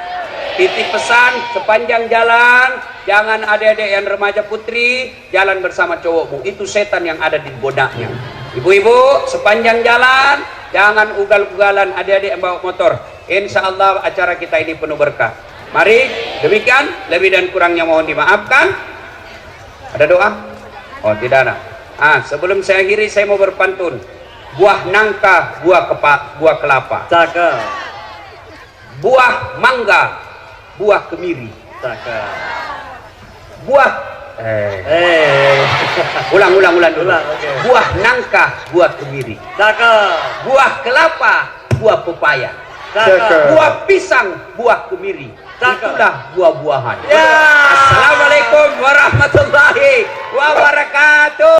Titip pesan, sepanjang jalan jangan adik-adik yang remaja putri jalan bersama cowokmu, itu setan yang ada di bodaknya. Ibu-ibu, sepanjang jalan Jangan ugal-ugalan adik-adik yang bawa motor. Insya Allah acara kita ini penuh berkah. Mari, demikian. Lebih dan kurangnya mohon dimaafkan. Ada doa? Oh, tidak ada. Sebelum saya akhiri, saya mau berpantun. Buah nangka, buah kelapa. Cakep. Buah mangga, buah kemiri. Cakep. Buah ulang dulu. Okay. Buah nangka, buah kemiri. Cakep. Buah kelapa, buah pepaya. Cakep. Buah pisang, buah kemiri. Cakep. Itulah buah-buahan. Ya. Assalamualaikum warahmatullahi wabarakatuh.